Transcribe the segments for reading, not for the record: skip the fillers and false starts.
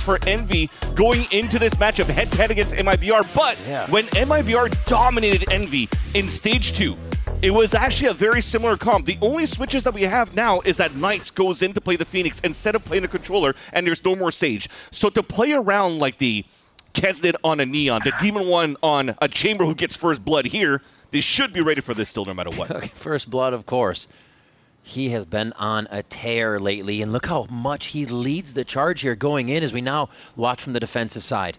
for Envy going into this matchup head-to-head against MIBR, but when MIBR dominated Envy in Stage 2, it was actually a very similar comp. The only switches that we have now is that Knights goes in to play the Phoenix instead of playing a controller, and there's no more Sage. So to play around like the Kesnid on a Neon, the Demon One on a Chamber who gets first blood here, they should be ready for this still no matter what. First blood, of course. He has been on a tear lately, and look how much he leads the charge here going in as we now watch from the defensive side.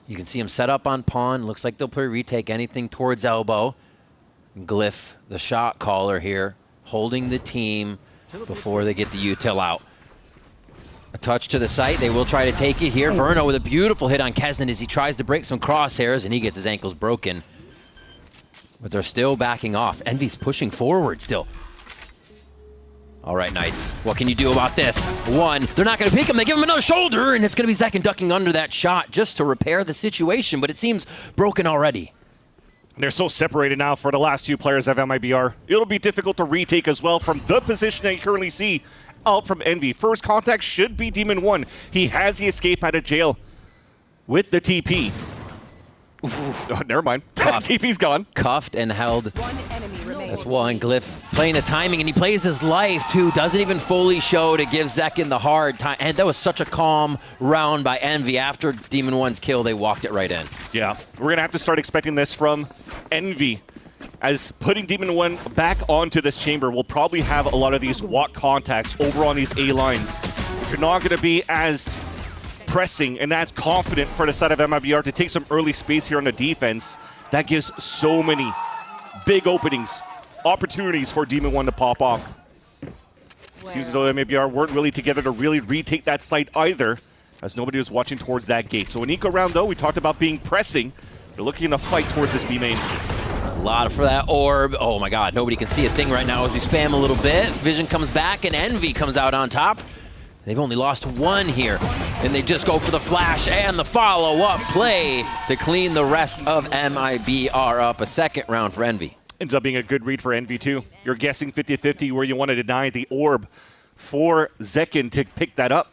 You can see him set up on Pawn. Looks like they'll play retake anything towards elbow. Glyph, the shot caller here, holding the team before they get the util out. A touch to the site. They will try to take it here. Verno with a beautiful hit on Kesnid as he tries to break some crosshairs, and he gets his ankles broken. But they're still backing off. Envy's pushing forward still. All right, Knights, what can you do about this? One, they're not going to pick him. They give him another shoulder, and it's going to be Zekin ducking under that shot just to repair the situation, but it seems broken already. They're so separated now for the last two players of MIBR. It'll be difficult to retake as well from the position that you currently see out from Envy. First contact should be Demon One. He has the escape out of jail with the TP. Oh, never mind. TP's gone. Cuffed and held. That's one. Glyph playing the timing, and he plays his life too. Doesn't even fully show to give Zekin the hard time. And that was such a calm round by Envy. After Demon One's kill, they walked it right in. Yeah, we're going to have to start expecting this from Envy, as putting Demon One back onto this chamber will probably have a lot of these walk contacts over on these A lines. You're not going to be as pressing and as confident for the side of MIBR to take some early space here on the defense. That gives so many big openings, opportunities for Demon One to pop off. Seems as though MIBR weren't really together to really retake that site either, as nobody was watching towards that gate. So an eco round though, we talked about being pressing. They're looking to fight towards this B main. A lot for that orb. Oh my god, nobody can see a thing right now as we spam a little bit. Vision comes back and Envy comes out on top. They've only lost one here, and they just go for the flash and the follow-up play to clean the rest of MIBR up. A second round for Envy. Ends up being a good read for Envy too. You're guessing 50-50 where you want to deny the orb for Zekin to pick that up.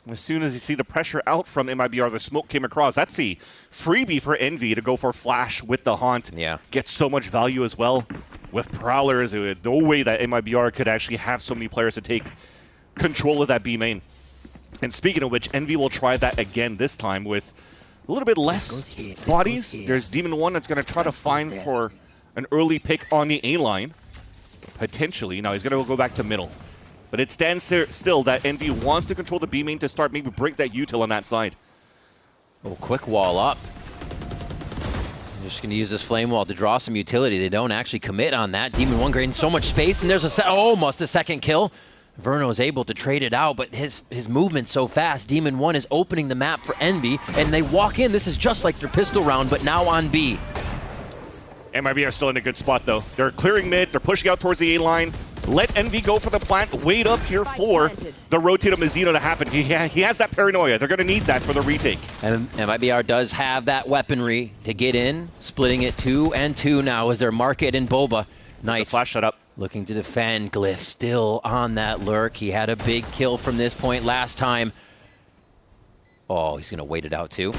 As soon as you see the pressure out from MIBR, the smoke came across. That's the freebie for Envy to go for flash with the haunt. Yeah. Gets so much value as well. With Prowlers, no way that MIBR could actually have so many players to take control of that B main. And speaking of which, Envy will try that again, this time with a little bit less bodies. There's Demon One that's going to try to find for an early pick on the A line. Potentially. Now he's going to go back to middle. But it stands still that Envy wants to control the B main to start, maybe break that util on that side. Oh, quick wall up. I'm just going to use this flame wall to draw some utility. They don't actually commit on that. Demon One gaining so much space, and there's almost a second kill. Verno is able to trade it out, but his movement's so fast. Demon One is opening the map for Envy, and they walk in. This is just like their pistol round, but now on B. MIB are still in a good spot, though. They're clearing mid. They're pushing out towards the A line. Let Envy go for the plant. Wait up here for the rotate of Mazzino to happen. He has that paranoia. They're going to need that for the retake. And MIBR does have that weaponry to get in, splitting it 2 and 2 now as their market in Boba. Knights flash shut up. Looking to defend. Glyph still on that lurk. He had a big kill from this point last time. Oh, he's going to wait it out too.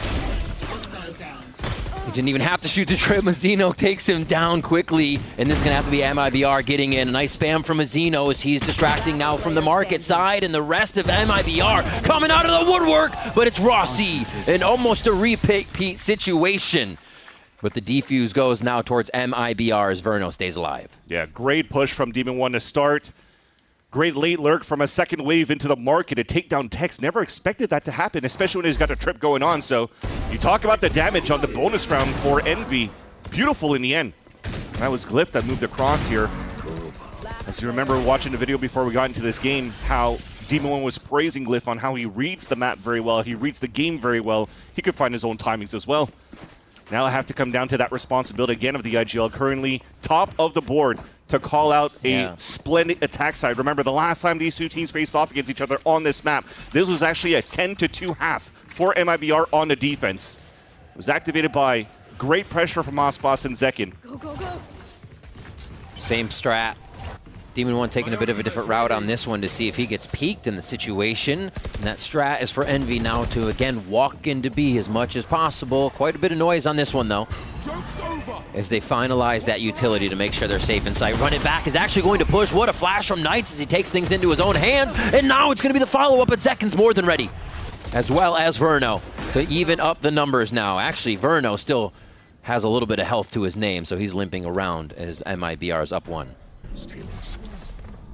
He didn't even have to shoot the trip. Mazzino takes him down quickly, and this is going to have to be MIBR getting in. A nice spam from Mazzino as he's distracting now from the market side, and the rest of MIBR coming out of the woodwork, but it's Rossi, and almost a repeat situation. But the defuse goes now towards MIBR as Verno stays alive. Yeah, great push from Demon One to start. Great late lurk from a second wave into the market to take down Tex. Never expected that to happen, especially when he's got a trip going on. So you talk about the damage on the bonus round for Envy. Beautiful in the end. That was Glyph that moved across here. As you remember watching the video before we got into this game, how Demon One was praising Glyph on how he reads the map very well. He reads the game very well. He could find his own timings as well. Now I have to come down to that responsibility again of the IGL, currently top of the board, to call out a splendid attack side. Remember, the last time these two teams faced off against each other on this map, this was actually a 10-2 half for MIBR on the defense. It was activated by great pressure from Aspas and Zekin. Same strat. Demon One taking a bit of a different route on this one to see if he gets peeked in the situation. And that strat is for Envy now to, again, walk into B as much as possible. Quite a bit of noise on this one, though, as they finalize that utility to make sure they're safe in sight. Run it back is actually going to push. What a flash from Knights as he takes things into his own hands. And now it's going to be the follow-up, but Zekin's more than ready, as well as Verno, to even up the numbers now. Actually, Verno still has a little bit of health to his name, so he's limping around as MIBR is up 1.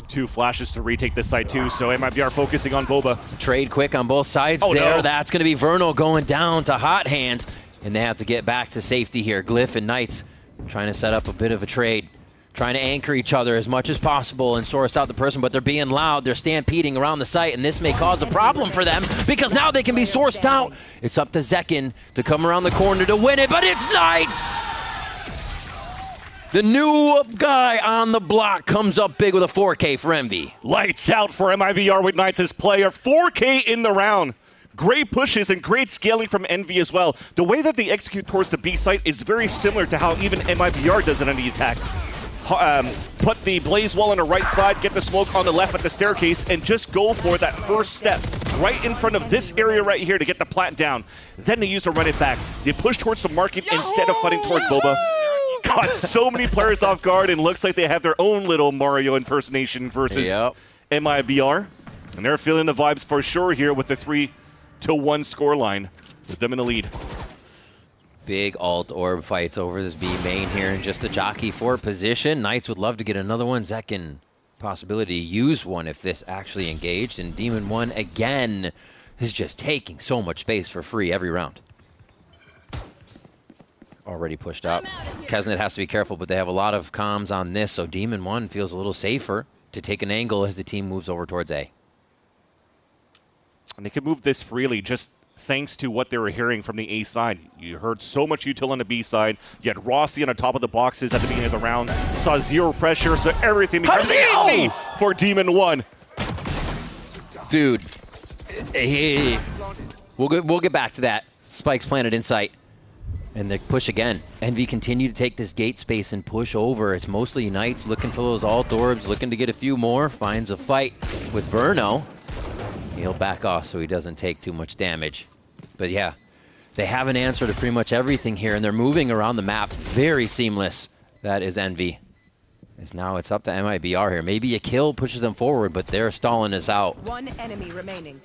2 flashes to retake this side too, so MIBR focusing on Boba. Trade quick on both sides there. No. That's going to be Verno going down to hot hands, and they have to get back to safety here. Glyph and Knights trying to set up a bit of a trade, trying to anchor each other as much as possible and source out the person, but they're being loud. They're stampeding around the site, and this may cause a problem for them because now they can be sourced out. It's up to Zekin to come around the corner to win it, but it's Knights! The new guy on the block comes up big with a 4K for Envy. Lights out for MIBR with Knights as player. 4K in the round. Great pushes and great scaling from Envy as well. The way that they execute towards the B site is very similar to how even MIBR does it on the attack. Put the blaze wall on the right side, get the smoke on the left at the staircase, and just go for that first step right in front of this area right here to get the plant down. Then they use to run it back. They push towards the market instead of fighting towards Boba. Caught so many players off guard, and looks like they have their own little Mario impersonation versus MIBR. And they're feeling the vibes for sure here with the 3-1 scoreline with them in the lead. Big alt orb fights over this B main here, and just a jockey for position. Knights would love to get another one. Zekin, possibility to use one if this actually engaged. And Demon One again is just taking so much space for free every round. Already pushed up. Kesnet has to be careful, but they have a lot of comms on this, so Demon One feels a little safer to take an angle as the team moves over towards A. And they can move this freely just thanks to what they were hearing from the A side. You heard so much util on the B side. You had Rossi on the top of the boxes at the beginning of the round. Saw 0 pressure, so everything becomes easy for Demon One. Dude, we'll get back to that. Spikes planted in sight. And they push again. Envy continue to take this gate space and push over. It's mostly Knights looking for those alt orbs, looking to get a few more. Finds a fight with Verno. He'll back off so he doesn't take too much damage. But yeah, they have an answer to pretty much everything here, and they're moving around the map very seamless. That is Envy. As now it's up to MIBR here. Maybe a kill pushes them forward, but they're stalling us out. 1 enemy remaining.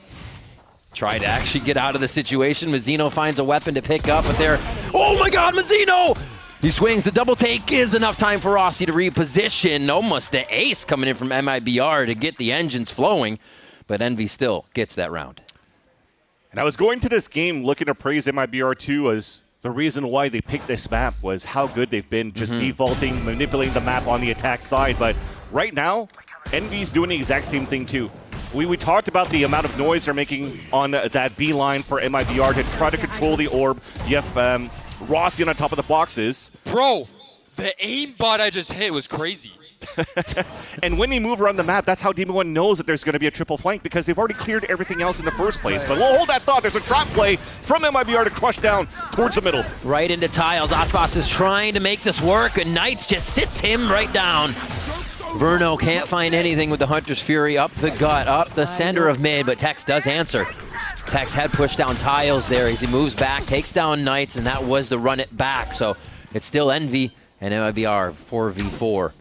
Try to actually get out of the situation. Mazzino finds a weapon to pick up, but they're... Oh my god, Mazzino! He swings. The double take is enough time for Rossi to reposition. Almost the ace coming in from MIBR to get the engines flowing, but Envy still gets that round. And I was going to this game looking to praise MIBR too, as the reason why they picked this map was how good they've been just defaulting, manipulating the map on the attack side. But right now, Envy's doing the exact same thing too. We talked about the amount of noise they're making on that B line for MIBR to try to control the orb. You have Rossi on top of the boxes. Bro, the aimbot I just hit was crazy. And when they move around the map, that's how Demon One knows that there's going to be a triple flank, because they've already cleared everything else in the first place. But we'll hold that thought. There's a trap play from MIBR to crush down towards the middle. Right into tiles. Aspas is trying to make this work, and Knights just sits him right down. Verno can't find anything with the Hunter's Fury up the gut, up the center of mid, but Tex does answer. Tex had pushed down tiles there as he moves back, takes down Knights, and that was the run it back. So it's still Envy and MIBR 4v4.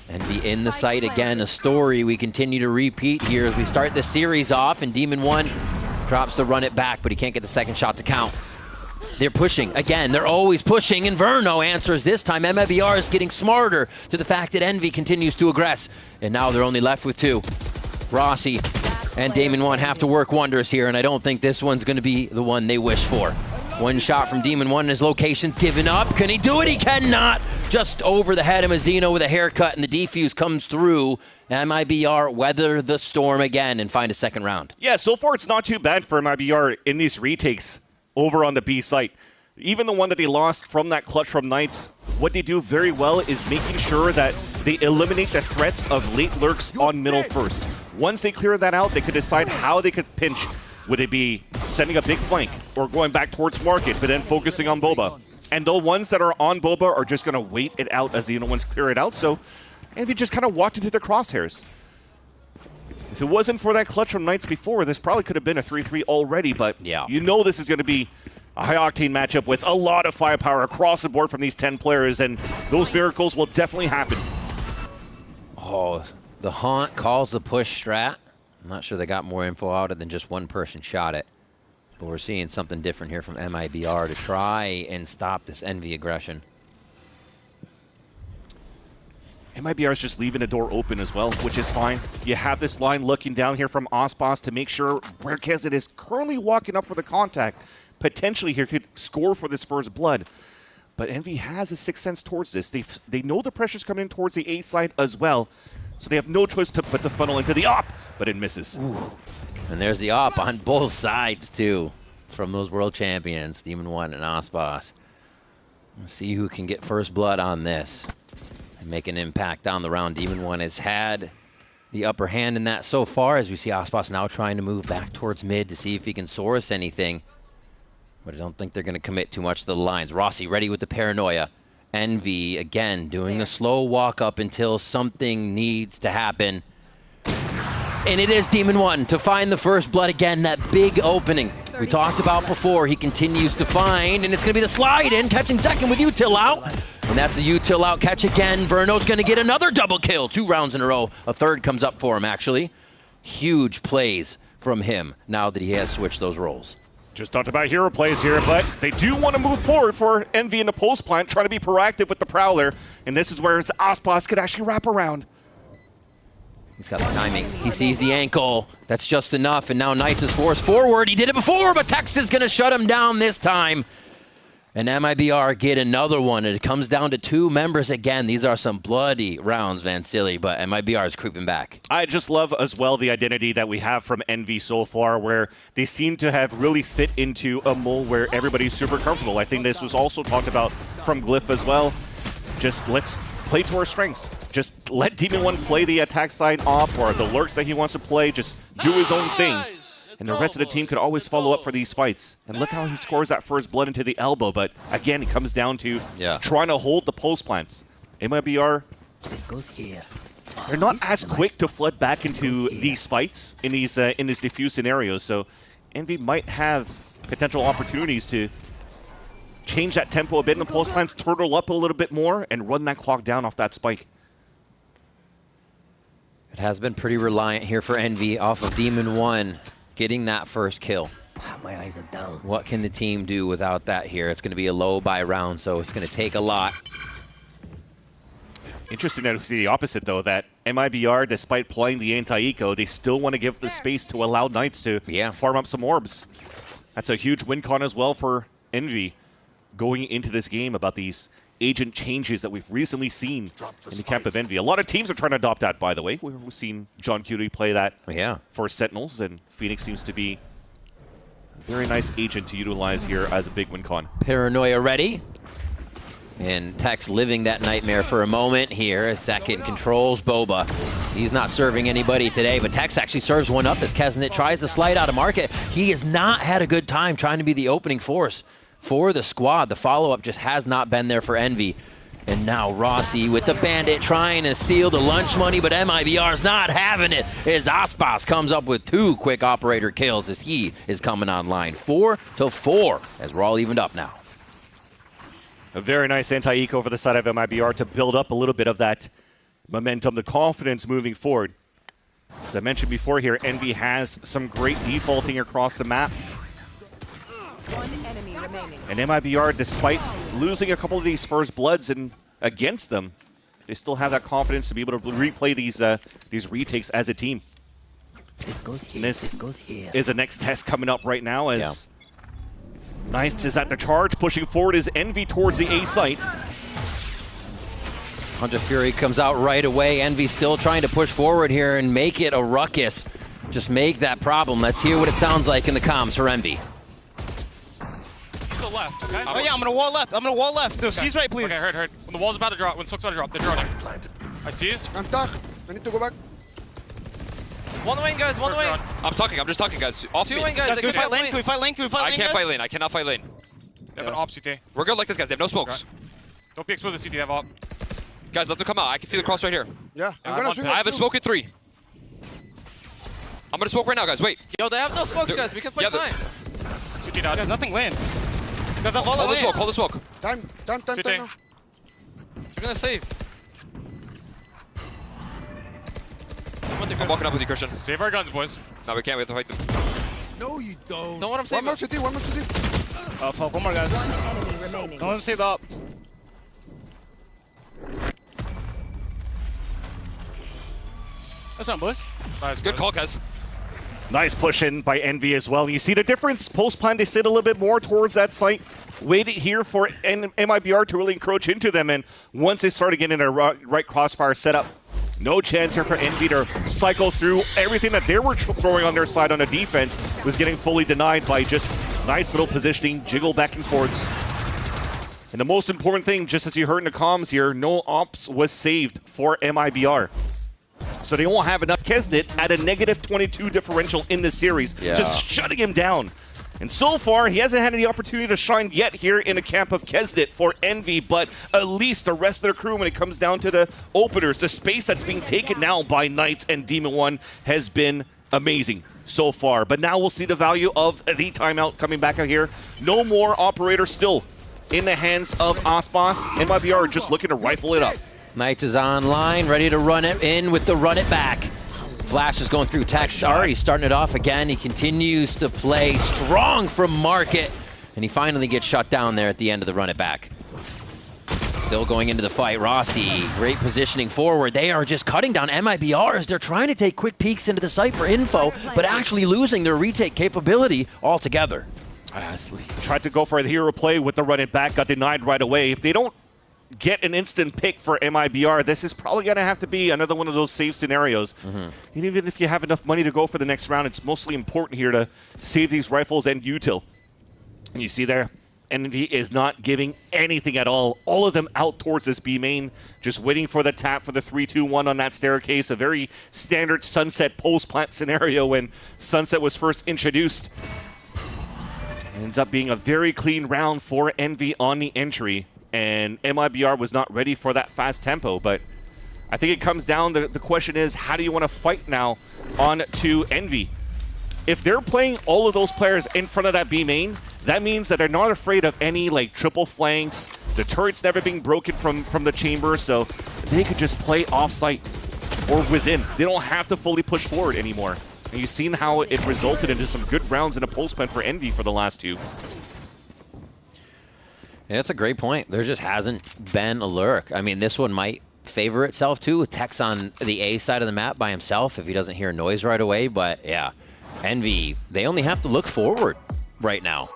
Envy in the site again, a story we continue to repeat here as we start the series off, and Demon One drops the run it back, but he can't get the second shot to count. They're pushing. Again, they're always pushing, and Verno answers this time. MIBR is getting smarter to the fact that Envy continues to aggress, and now they're only left with 2. Rossi and Demon One have to work wonders here, and I don't think this one's going to be the one they wish for. One shot from Demon One, and his location's given up. Can he do it? He cannot. Just over the head of Mazzino with a haircut, and the defuse comes through. MIBR weather the storm again and find a second round. Yeah, so far it's not too bad for MIBR in these retakes over on the B site. Even the one that they lost from that clutch from Knights, what they do very well is making sure that they eliminate the threats of late lurks on middle first. Once they clear that out, they could decide how they could pinch. Would it be sending a big flank or going back towards market, but then focusing on Boba? And the ones that are on Boba are just going to wait it out as the other ones clear it out. So Envy just kind of walked into the crosshairs. If it wasn't for that clutch from Knights before, this probably could have been a 3-3 already, but yeah, you know this is going to be a high-octane matchup with a lot of firepower across the board from these 10 players, and those miracles will definitely happen. Oh, the Haunt calls the push strat. I'm not sure they got more info out of it than just one person shot it. But we're seeing something different here from MIBR to try and stop this Envy aggression. MIBR is just leaving the door open as well, which is fine. You have this line looking down here from Osbos to make sure where Kezit is currently walking up for the contact. Potentially here could score for this first blood. But Envy has a sixth sense towards this. They know the pressure's coming in towards the A side as well. So they have no choice to put the funnel into the op, but it misses. Ooh. And there's the op on both sides too from those world champions, Demon 1 and Osbos. Let's see who can get first blood on this and make an impact down the round. Demon 1 has had the upper hand in that so far, as we see Osbos now trying to move back towards mid to see if he can source anything. But I don't think they're going to commit too much to the lines. Rossi ready with the paranoia. Envy, again, doing the slow walk up until something needs to happen. And it is Demon 1 to find the first blood again, that big opening we talked about before. He continues to find, and it's going to be the slide in, catching second with util out. And that's a util out catch again. Verno's going to get another double kill, 2 rounds in a row. A third comes up for him, actually. Huge plays from him now that he has switched those roles. Just talked about hero plays here, but they do want to move forward for Envy in the post plant, trying to be proactive with the Prowler, and this is where Osbos could actually wrap around. He's got the timing. He sees the ankle. That's just enough, and now Knights is forced forward. He did it before, but Tex is going to shut him down this time. And MIBR get another one, and it comes down to 2 members again. These are some bloody rounds, Vansili, but MIBR is creeping back. I just love as well the identity that we have from Envy so far, where they seem to have really fit into a mold where everybody's super comfortable. I think this was also talked about from Glyph as well. Just let's play to our strengths. Just let Demon 1 play the attack side off, or the lurks that he wants to play, just do his own thing. And the rest of the team could always follow up for these fights. And look how he scores that first blood into the elbow. But again, it comes down to trying to hold the post plants. MIBR, they're not as quick to flood back into these fights in these diffuse scenarios. So Envy might have potential opportunities to change that tempo a bit in the post plants, turtle up a little bit more, and run that clock down off that spike. It has been pretty reliant here for Envy off of Demon 1. Getting that first kill. My eyes are down. What can the team do without that here? It's going to be a low buy round, so it's going to take a lot. Interesting to see the opposite, though, that MIBR, despite playing the anti-eco, they still want to give the space to allow Knights to farm up some orbs. That's a huge win con as well for Envy going into this game about these agent changes that we've recently seen in the camp of Envy. A lot of teams are trying to adopt that, by the way. We've seen John Cutie play that for Sentinels, and Phoenix seems to be a very nice agent to utilize here as a big win con. Paranoia ready. And Tex living that nightmare for a moment here. A second controls Boba. He's not serving anybody today, but Tex actually serves one up as Keznit tries to slide out of market. He has not had a good time trying to be the opening force for the squad. The follow-up just has not been there for Envy. And now Rossi with the Bandit trying to steal the lunch money, but MIBR's not having it as Osbos comes up with 2 quick operator kills as he is coming online. 4-4 as we're all evened up now. A very nice anti-eco for the side of MIBR to build up a little bit of that momentum, the confidence moving forward. As I mentioned before here, Envy has some great defaulting across the map. One enemy remaining. And MIBR, despite losing a couple of these first bloods and against them, they still have that confidence to be able to replay these retakes as a team. This goes here. This goes here. is a next test coming up right now as Knights is at the charge. Pushing forward is Envy towards the A site. Hunter Fury comes out right away. Envy still trying to push forward here and make it a ruckus. Just make that problem. Let's hear what it sounds like in the comms for Envy. Left, okay? Oh yeah, I'm gonna wall left. I'm gonna wall left. So seize right, please. Okay, heard. When the wall's about to drop, when Sook's about to drop, they're droning. I seized. I'm stuck. I need to go back. One wing, guys, one wing. I'm just talking, guys. Off 2 me. wing, guys. Can we fight lane? Can we fight lane? Can we fight lane? I can't fight lane. I cannot fight lane. They have an op CT. We're good like this, guys. They have no smokes. Don't be exposed to CT. They have op. Guys, let them come out. I can see the cross right here. Yeah, I'm gonna swing. I have a smoke in 3. I'm gonna smoke right now, guys. Wait. Yo, they have no smokes, guys. We can play time. There's nothing land. Guys, I'll Hold the smoke. Hold the smoke. Time now. You're gonna save. I'm walking up with you, Christian. Save our guns, boys. No, we can't. We have to fight them. Know what I'm saying? One more city. One more, guys. One enemy remaining. Don't let him save the up. That's not boys. Nice, Good boys. call, guys. Nice push in by Envy as well. And you see the difference. Post plan, they sit a little bit more towards that site. Waited here for MIBR to really encroach into them. And once they started getting a right crossfire set up, no chance here for Envy to cycle through. Everything that they were throwing on their side on the defense was getting fully denied by just nice little positioning, jiggle back and forwards. And the most important thing, just as you heard in the comms here, no ops was saved for MIBR. So they won't have enough. Kesnet at a -22 differential in the series, just shutting him down. And so far, he hasn't had any opportunity to shine yet here in the camp of Kesnet for Envy, but at least the rest of their crew, when it comes down to the openers, the space that's being taken now by Knights and Demon One has been amazing so far. But now we'll see the value of the timeout coming back out here. No more operator still in the hands of Aspas. MIBR just looking to rifle it up. Knights is online, ready to run it in with the run it back. Flash is going through. Tex already starting it off again. He continues to play strong from Market, and he finally gets shut down there at the end of the run it back. Still going into the fight. Rossi, great positioning forward. They are just cutting down MIBR as they're trying to take quick peeks into the site for info, but actually losing their retake capability altogether. Tried to go for a hero play with the run it back, got denied right away. If they don't get an instant pick for MIBR, this is probably going to have to be another one of those save scenarios. And even if you have enough money to go for the next round, it's mostly important here to save these rifles and util. And you see there, Envy is not giving anything at all. All of them out towards this B main, just waiting for the tap for the 3-2-1 on that staircase. A very standard Sunset post-plant scenario when Sunset was first introduced. It ends up being a very clean round for Envy on the entry. And MIBR was not ready for that fast tempo, but I think it comes down to the question is, how do you want to fight now on to Envy? If they're playing all of those players in front of that B main, that means that they're not afraid of any like triple flanks, the turret's never being broken from the chamber, so they could just play off-site or within. They don't have to fully push forward anymore. And you've seen how it resulted into some good rounds in a post-pen for Envy for the last two. Yeah, that's a great point. There just hasn't been a lurk. I mean, this one might favor itself too, with Tex on the A side of the map by himself if he doesn't hear noise right away. But yeah, Envy, they only have to look forward right now.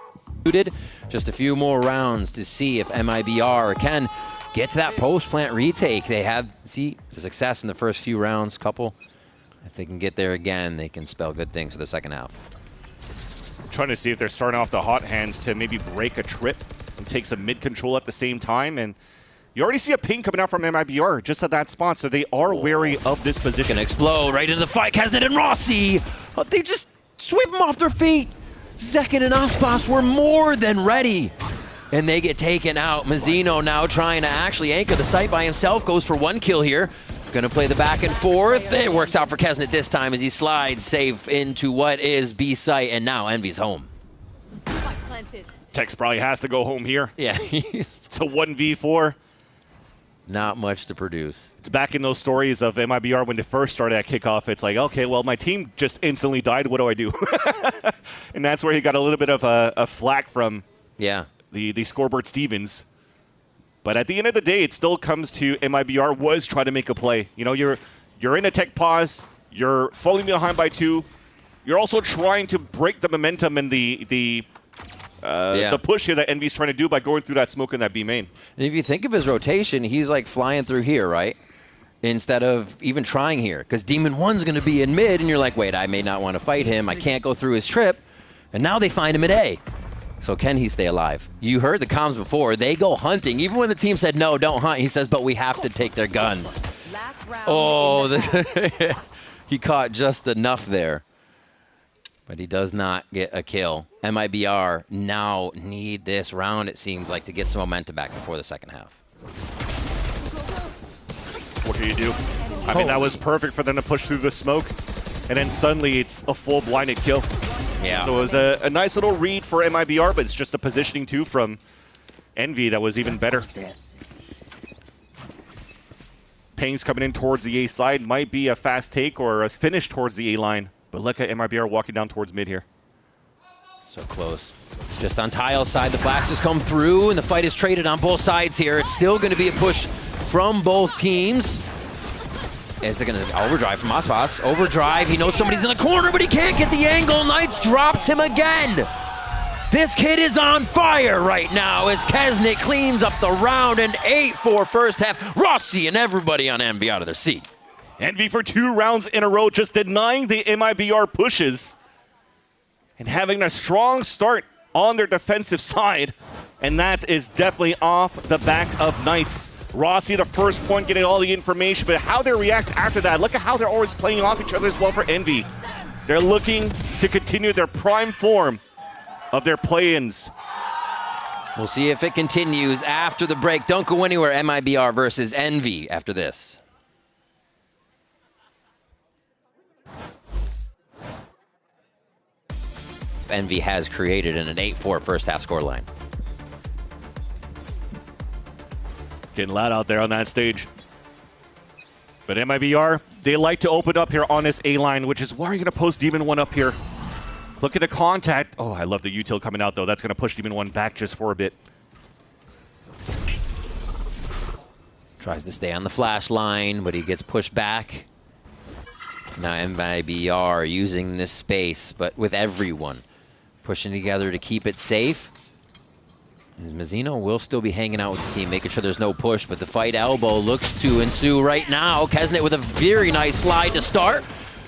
Just a few more rounds to see if MIBR can get to that post-plant retake. They have, see, success in the first few rounds, couple. If they can get there again, they can spell good things for the second half. Trying to see if they're starting off the hot hands to maybe break a trip and take some mid-control at the same time. And you already see a ping coming out from MIBR just at that spot, so they are wary of this position. Gonna explode right into the fight. Kesnet and Rossi, they just sweep them off their feet. Zekin and Aspas were more than ready, and they get taken out. Mazzino now trying to actually anchor the site by himself, goes for one kill here. Gonna play the back and forth. It works out for Kesnet this time as he slides safe into what is B site, and now Envy's home. Tex probably has to go home here. Yeah. It's a 1v4. Not much to produce. It's back in those stories of MIBR when they first started at kickoff. It's like, okay, well, my team just instantly died. What do I do? And that's where he got a little bit of a flack from the scoreboard Stevens. But at the end of the day, it still comes to MIBR was trying to make a play. You know, you're in a tech pause. You're falling behind by 2. You're also trying to break the momentum and the push here that Envy's trying to do by going through that smoke in that B main. And if you think of his rotation, he's like flying through here, right? Instead of even trying here. Because Demon 1's going to be in mid, and you're like, wait, I may not want to fight him. I can't go through his trip. And now they find him at A. So can he stay alive? You heard the comms before. They go hunting. Even when the team said, no, don't hunt, he says, but we have to take their guns. Oh, he caught just enough there. But he does not get a kill. MIBR now need this round, it seems like, to get some momentum back before the second half. What can you do? I mean, that was perfect for them to push through the smoke. And then suddenly it's a full blinded kill. Yeah. So it was a nice little read for MIBR, but it's just the positioning too from Envy that was even better. Ping's coming in towards the A side. Might be a fast take or a finish towards the A line. But look at MIBR walking down towards mid here. So close. Just on Tile's side, the flashes come through, and the fight is traded on both sides here. It's still going to be a push from both teams. Is it going to overdrive from Aspas? Overdrive, he knows somebody's in the corner, but he can't get the angle. Knights drops him again. This kid is on fire right now as Kesnick cleans up the round, and 8-4 first half. Rossi and everybody on Envy out of their seat. Envy for 2 rounds in a row, just denying the MIBR pushes and having a strong start on their defensive side. And that is definitely off the back of Knights. Rossi, the first point, getting all the information, but how they react after that. Look at how they're always playing off each other as well for Envy. They're looking to continue their prime form of their play-ins. We'll see if it continues after the break. Don't go anywhere. MIBR versus Envy after this. Envy has created in an 8-4 first half scoreline. Getting loud out there on that stage. But MIBR, they like to open up here on this A line, which is why you're going to post Demon 1 up here. Look at the contact. Oh, I love the util coming out, though. That's going to push Demon 1 back just for a bit. Tries to stay on the flash line, but he gets pushed back. Now MIBR using this space, but with everyone pushing together to keep it safe. As Mazzino will still be hanging out with the team, making sure there's no push, but the fight elbow looks to ensue right now. Kesnet with a very nice slide to start.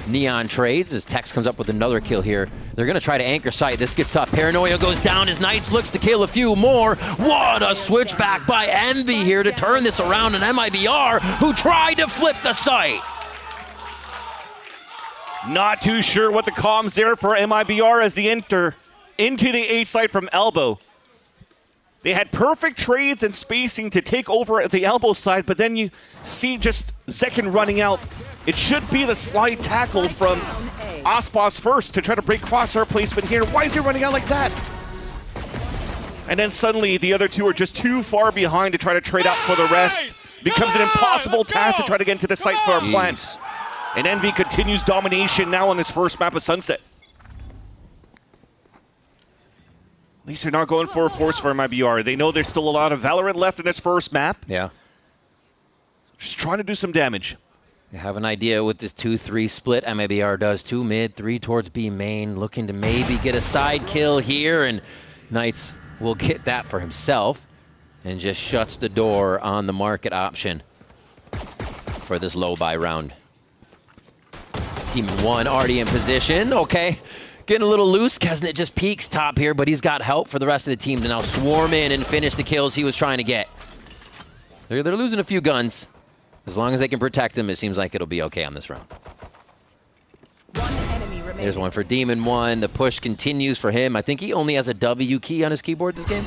Neon trades as Tex comes up with another kill here. They're going to try to anchor sight. This gets tough. Paranoia goes down as Knights looks to kill a few more. What a switchback by Envy here to turn this around, and MIBR, who tried to flip the sight. Not too sure what the comms there for MIBR as they enter into the A side from elbow. They had perfect trades and spacing to take over at the elbow side, but then you see just Zekin running out. It should be the slide tackle from Aspas first to try to break crosshair placement here. Why is he running out like that? And then suddenly the other two are just too far behind to try to trade out for the rest. Becomes an impossible task to try to get into the site for a plant. And Envy continues domination now on this first map of Sunset. At least they're not going for a force for MIBR. They know there's still a lot of Valorant left in this first map. Yeah. Just trying to do some damage. You have an idea with this 2-3 split. MIBR does 2 mid, 3 towards B main, looking to maybe get a side kill here, and Knights will get that for himself and just shuts the door on the market option for this low buy round. Demon 1 already in position. Okay. Getting a little loose. Kesnet just peeks top here, but he's got help for the rest of the team to now swarm in and finish the kills he was trying to get. They're losing a few guns. As long as they can protect him, it seems like it'll be okay on this round. One enemy remaining. Here's one for Demon 1. The push continues for him. I think he only has a W key on his keyboard this game.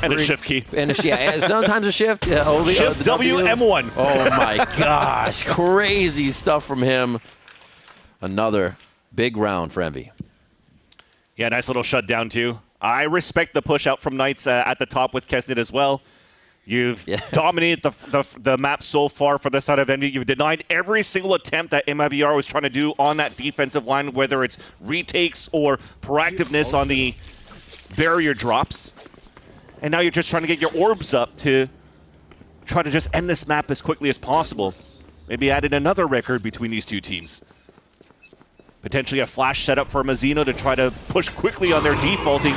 And a shift key. And sometimes a shift. Only, shift W, M1. Oh my gosh. Crazy stuff from him. Another big round for Envy. Yeah, nice little shutdown too. I respect the push out from Knights at the top with Kesnet as well. You've dominated the map so far for the side of Envy. You've denied every single attempt that MIBR was trying to do on that defensive line, whether it's retakes or proactiveness on the barrier drops. And now you're just trying to get your orbs up to try to just end this map as quickly as possible. Maybe add in another record between these two teams. Potentially a flash setup for Mazzino to try to push quickly on their defaulting.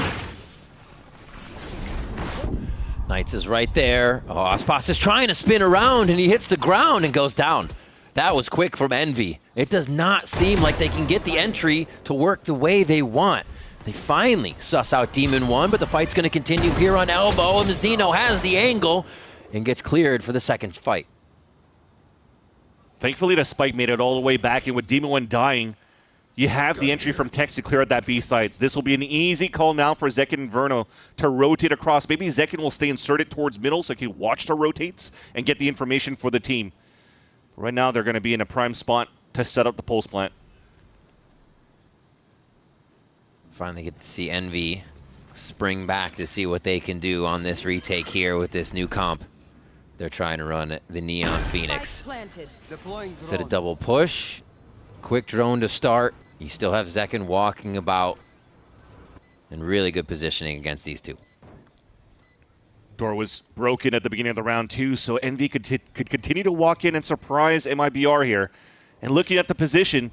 Knights is right there. Oh, Aspas is trying to spin around, and he hits the ground and goes down. That was quick from Envy. It does not seem like they can get the entry to work the way they want. They finally suss out Demon 1, but the fight's going to continue here on elbow, and Mazzino has the angle and gets cleared for the second fight. Thankfully, the spike made it all the way back, and with Demon 1 dying, you have the entry from Tex to clear out that B side. This will be an easy call now for Zekin and Verno to rotate across. Maybe Zekin will stay inserted towards middle so he can watch the rotates and get the information for the team. Right now, they're going to be in a prime spot to set up the pulse plant. Finally get to see Envy spring back to see what they can do on this retake here with this new comp. They're trying to run the Neon Phoenix. Set a double push. Quick drone to start. You still have Zekken walking about. And really good positioning against these two. Door was broken at the beginning of the round too, so Envy could continue to walk in and surprise MIBR here. And looking at the position,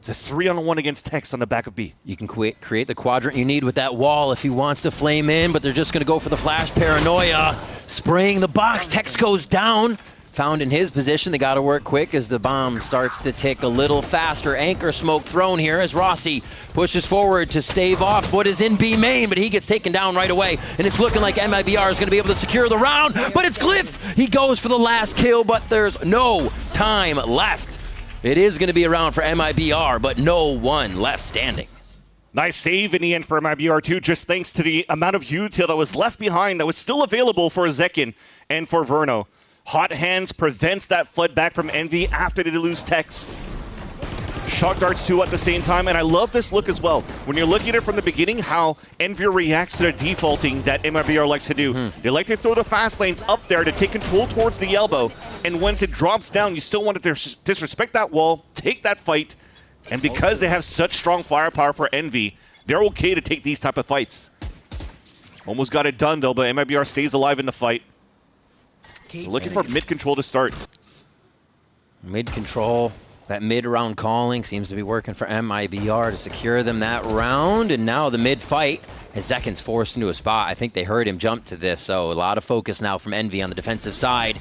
it's a 3-on-1 against Tex on the back of B. You can create the quadrant you need with that wall if he wants to flame in, but they're just going to go for the flash paranoia. Spraying the box, Tex goes down. Found in his position, they got to work quick as the bomb starts to tick a little faster. Anchor smoke thrown here as Rossi pushes forward to stave off what is in B main, but he gets taken down right away. And it's looking like MIBR is going to be able to secure the round, but it's Glyph. He goes for the last kill, but there's no time left. It is going to be a round for MIBR, but no one left standing. Nice save in the end for MIBR too, just thanks to the amount of util that was left behind that was still available for Zekken and for Verno. Hot Hands prevents that flood back from Envy after they lose Tex. Shock darts too at the same time, and I love this look as well. When you're looking at it from the beginning, how Envy reacts to the defaulting that MIBR likes to do. They like to throw the fast lanes up there to take control towards the elbow, and once it drops down, you still want to disrespect that wall, take that fight, and because they have such strong firepower for Envy, they're okay to take these type of fights. Almost got it done though, but MIBR stays alive in the fight. Looking for mid-control to start. Mid-control, that mid-round calling seems to be working for MIBR to secure them that round. And now the mid-fight, as Zekken's forced into a spot. I think they heard him jump to this, so a lot of focus now from Envy on the defensive side.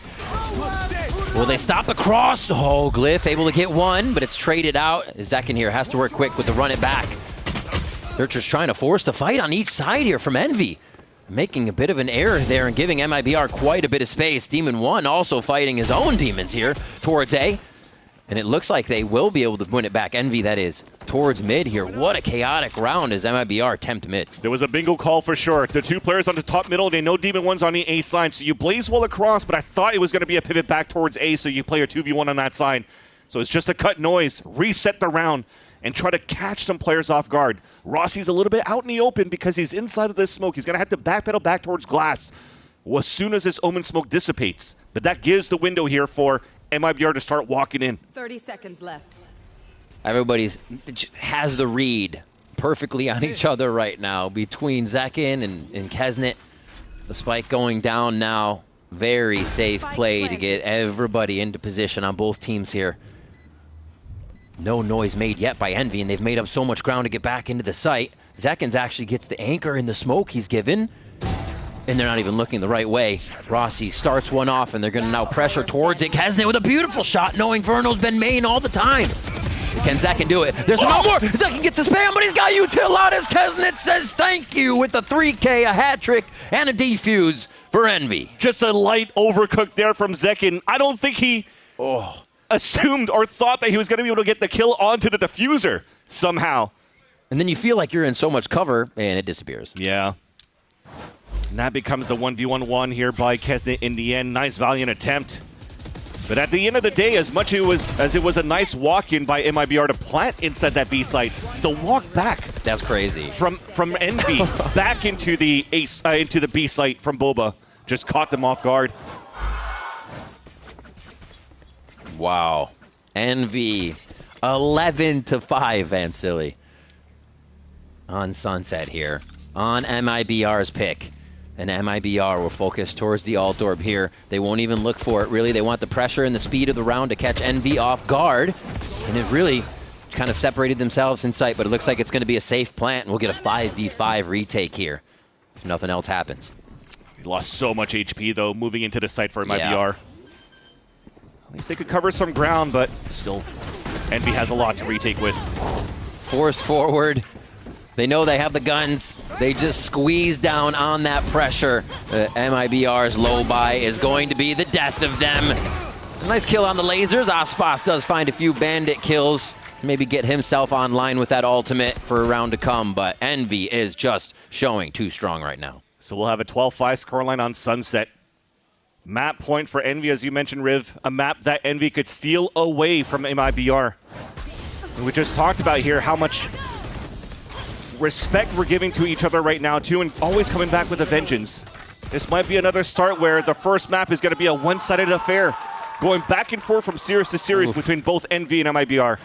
Will they stop the cross? Oh, Glyph able to get one, but it's traded out. Zekken here has to work quick with the run it back. They're just trying to force the fight on each side here from Envy. Making a bit of an error there and giving MIBR quite a bit of space. Demon 1 also fighting his own demons here towards A. And it looks like they will be able to win it back. Envy, that is, towards mid here. What a chaotic round as MIBR attempt mid. There was a bingo call for sure. The two players on the top middle, they know Demon 1's on the A side, so you blaze well across, but I thought it was going to be a pivot back towards A, so you play a 2v1 on that side. So it's just a cut noise, reset the round, and try to catch some players off guard. Rossi's a little bit out in the open because he's inside of this smoke. He's going to have to backpedal back towards glass as soon as this Omen smoke dissipates. But that gives the window here for MIBR to start walking in. 30 seconds left. Everybody has the read perfectly on each other right now between Zekken and Kesnet. The spike going down now. Very safe play to get everybody into position on both teams here. No noise made yet by Envy, and they've made up so much ground to get back into the site. Zekkens actually gets the anchor in the smoke he's given, and they're not even looking the right way. Rossi starts one off, and they're going to now pressure towards it. Kesnet with a beautiful shot, knowing Verno's been main all the time. Can Zekken do it? There's no more! Zekken gets the spam, but he's got util out as Kesnet says thank you with a 3K, a hat trick, and a defuse for Envy. Just a light overcook there from Zekken. I don't think he assumed or thought that he was going to be able to get the kill onto the diffuser somehow. And then you feel like you're in so much cover, and it disappears. Yeah. And that becomes the 1v1 here by Kesnet in the end. Nice valiant attempt. But at the end of the day, as much as it was a nice walk-in by MIBR to plant inside that B site, the walk back. That's crazy. From Envy back into the into the B site from Boba just caught them off guard. Wow. Envy 11-5, Vansili. On Sunset here. On MIBR's pick. And MIBR will focus towards the alt orb here. They won't even look for it, really. They want the pressure and the speed of the round to catch Envy off guard. And it really kind of separated themselves in sight, but it looks like it's going to be a safe plant, and we'll get a 5v5 retake here if nothing else happens. He lost so much HP, though, moving into the site for MIBR. Yeah. At least they could cover some ground, but still, Envy has a lot to retake with. Forced forward. They know they have the guns. They just squeeze down on that pressure. MIBR's low buy is going to be the death of them. A nice kill on the lasers. Aspas does find a few bandit kills to maybe get himself online with that ultimate for a round to come, but Envy is just showing too strong right now. So we'll have a 12-5 scoreline on Sunset. Map point for Envy, as you mentioned, Riv. A map that Envy could steal away from MIBR. We just talked about here how much respect we're giving to each other right now, too, and always coming back with a vengeance. This might be another start where the first map is going to be a one-sided affair, going back and forth from series to series between both Envy and MIBR.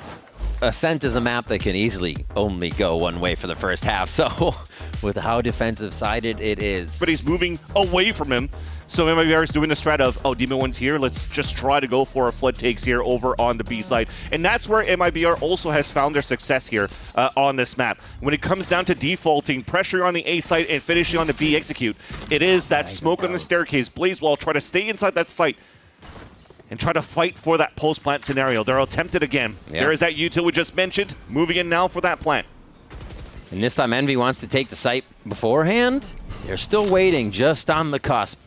Ascent is a map that can easily only go one way for the first half, so with how defensive-sided it is. But he's moving away from him, so MIBR is doing the strat of, oh, Demon 1's here, let's just try to go for a flood takes here over on the B side. And that's where MIBR also has found their success here on this map. When it comes down to defaulting, pressure on the A side and finishing on the B execute, it is that smoke on the staircase, Blazewall, try to stay inside that site and try to fight for that post-plant scenario. They're attempted again. Yeah. There is that util we just mentioned, moving in now for that plant. And this time Envy wants to take the site beforehand. They're still waiting just on the cusp.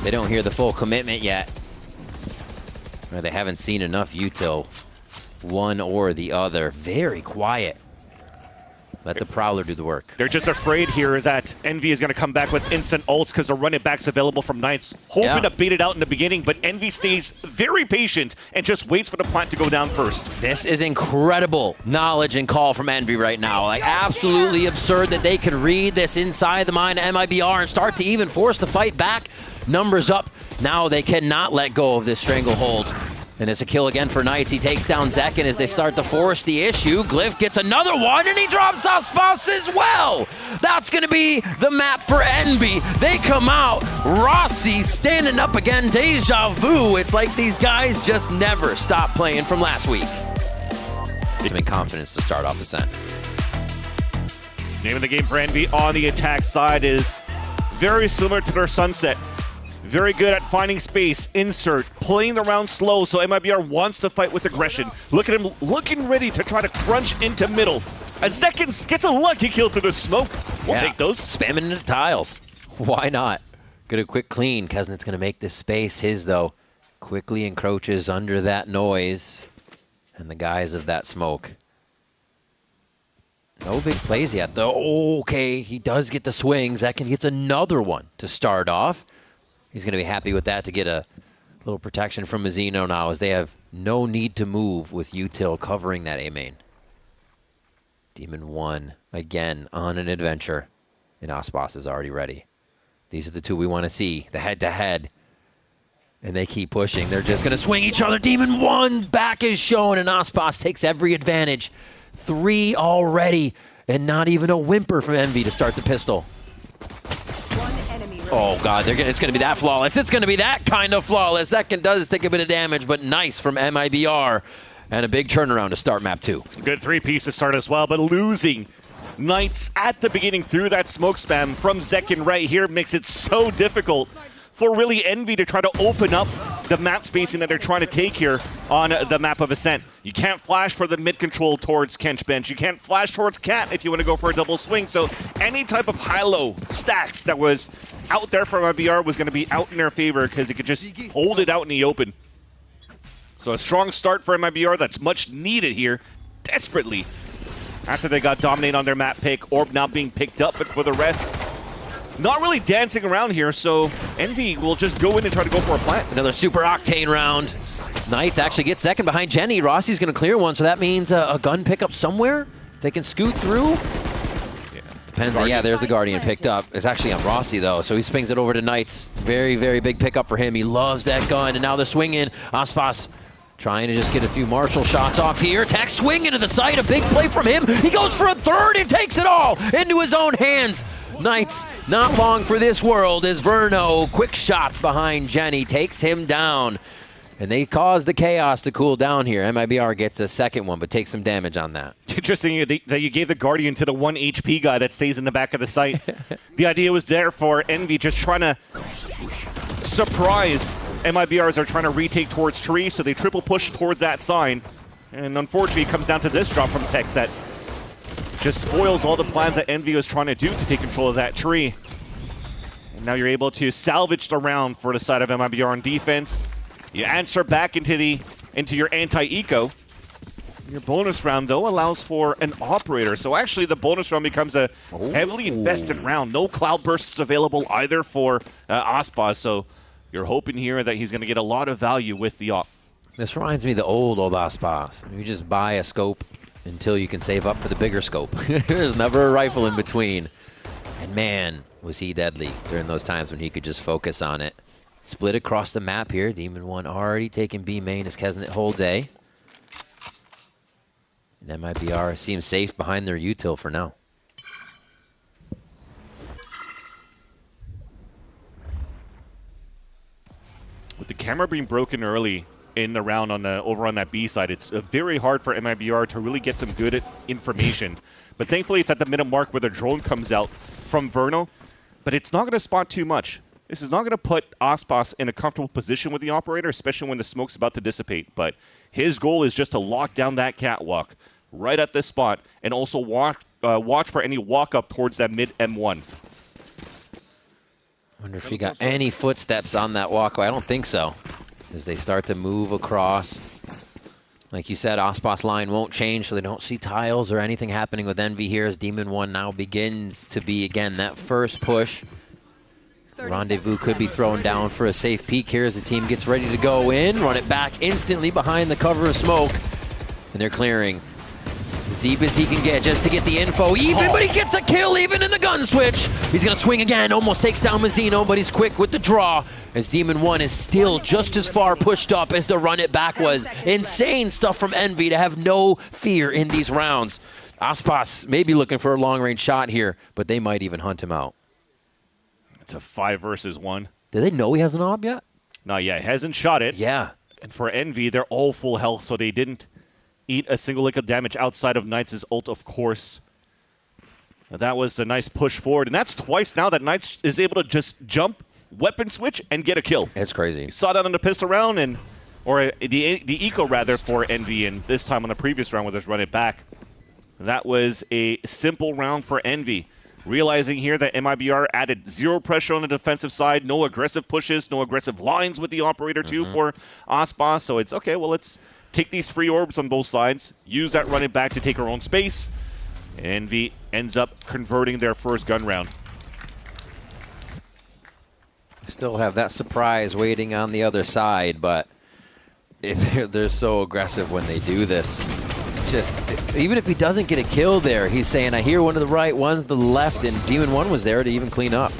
They don't hear the full commitment yet. Or they haven't seen enough util. One or the other. Very quiet. Let the Prowler do the work. They're just afraid here that Envy is going to come back with instant ults because the run it backs available from Knights. Hoping to bait it out in the beginning, but Envy stays very patient and just waits for the plant to go down first. This is incredible knowledge and call from Envy right now. Like, absolutely absurd that they could read this inside the mind of MIBR and start to even force the fight back. Numbers up. Now they cannot let go of this stranglehold. And it's a kill again for Knights. He takes down Zekin as they start to force the issue. Glyph gets another one, and he drops out Spouse as well. That's going to be the map for Envy. They come out. Rossi standing up again. Deja vu. It's like these guys just never stop playing from last week. Giving confidence to start off Ascent. Name of the game for Envy on the attack side is very similar to their Sunset. Very good at finding space, insert, playing the round slow, so MIBR wants to fight with aggression. Look at him looking ready to try to crunch into middle. As Zekins gets a lucky kill through the smoke. We'll take those. Spamming into tiles. Why not? Get a quick clean. Kesnet's going to make this space his, though. Quickly encroaches under that noise and the guise of that smoke. No big plays yet, though. Okay, he does get the swing. Zekin gets another one to start off. He's going to be happy with that to get a little protection from Mazzino now, as they have no need to move with util covering that A main. Demon 1 again on an adventure, and Aspas is already ready. These are the two we want to see, the head-to-head. And they keep pushing. They're just going to swing each other. Demon 1 back is shown, and Aspas takes every advantage. 3 already, and not even a whimper from Envy to start the pistol. Oh, God, it's going to be that flawless. It's going to be that kind of flawless. Second does take a bit of damage, but nice from MIBR. And a big turnaround to start map 2. Good 3-piece to start as well, but losing Knights at the beginning through that smoke spam from Zekin right here makes it so difficult for really Envy to try to open up the map spacing that they're trying to take here on the map of Ascent. You can't flash for the mid control towards Kench Bench. You can't flash towards Cat if you want to go for a double swing. So any type of high-low stacks that was out there for MIBR was going to be out in their favor because it could just hold it out in the open. So a strong start for MIBR that's much needed here, desperately, after they got dominated on their map pick. Orb now being picked up, but for the rest, not really dancing around here, so Envy will just go in and try to go for a plant. Another super octane round. Knights actually get second behind Jenny. Rossi's going to clear one, so that means a gun pickup somewhere. They can scoot through. Depends on, there's the Guardian picked up. It's actually on Rossi, though, so he swings it over to Knights. Very, very big pickup for him. He loves that gun, and now they're swinging. Aspas trying to just get a few Marshall shots off here. Tech swing into the side, a big play from him. He goes for a third and takes it all into his own hands. Knights not long for this world as Verno, quick shots behind Jenny, takes him down. And they cause the chaos to cool down here. MIBR gets a second one, but takes some damage on that. Interesting that you gave the Guardian to the 1 HP guy that stays in the back of the site. The idea was there for Envy, just trying to surprise MIBR as they're trying to retake towards tree, so they triple push towards that sign. And unfortunately, it comes down to this drop from Tech that just foils all the plans that Envy was trying to do to take control of that tree. And now you're able to salvage the round for the side of MIBR on defense. You answer back into your anti-eco. Your bonus round, though, allows for an operator. So actually, the bonus round becomes a heavily invested round. No cloud bursts available either for Aspas. So you're hoping here that he's going to get a lot of value with the op. This reminds me of the old Aspas. You just buy a scope until you can save up for the bigger scope. There's never a rifle in between. And man, was he deadly during those times when he could just focus on it. Split across the map here. Demon 1 already taking B main as Kesnet holds A. And MIBR seems safe behind their util for now. With the camera being broken early in the round over on that B side, it's very hard for MIBR to really get some good information. But thankfully, it's at the minute mark where the drone comes out from Vernal. But it's not going to spot too much. This is not going to put Aspas in a comfortable position with the operator, especially when the smoke's about to dissipate. But his goal is just to lock down that catwalk right at this spot and also watch for any walk-up towards that mid M1. Wonder if he got any footsteps on that walkway. I don't think so. As they start to move across. Like you said, Aspas line won't change, so they don't see tiles or anything happening with Envy here as Demon 1 now begins to be, again, that first push. Rendezvous could be thrown down for a safe peek here as the team gets ready to go in. Run it back instantly behind the cover of smoke. And they're clearing as deep as he can get just to get the info even, but he gets a kill even in the gun switch. He's going to swing again, almost takes down Mazzino, but he's quick with the draw as Demon 1 is still just as far pushed up as the run it back was. Insane stuff from Envy to have no fear in these rounds. Aspas may be looking for a long-range shot here, but they might even hunt him out. It's a 5 versus 1. Do they know he has an AWP yet? Not yet. Hasn't shot it. Yeah. And for Envy, they're all full health, so they didn't eat a single lick of damage outside of Knights' ult, of course. Now, that was a nice push forward, and that's twice now that Knights is able to just jump, weapon switch, and get a kill. It's crazy. You saw that on the pistol round, or the eco rather for Envy, and this time on the previous round where there's run it back. That was a simple round for Envy. Realizing here that MIBR added zero pressure on the defensive side, no aggressive pushes, no aggressive lines with the operator too for Aspas. So it's okay, well, let's take these free orbs on both sides, use that running back to take our own space. And Envy ends up converting their first gun round. Still have that surprise waiting on the other side, but they're so aggressive when they do this. Just, even if he doesn't get a kill there, he's saying, I hear one to the right, one's to the left, and Demon 1 was there to even clean up.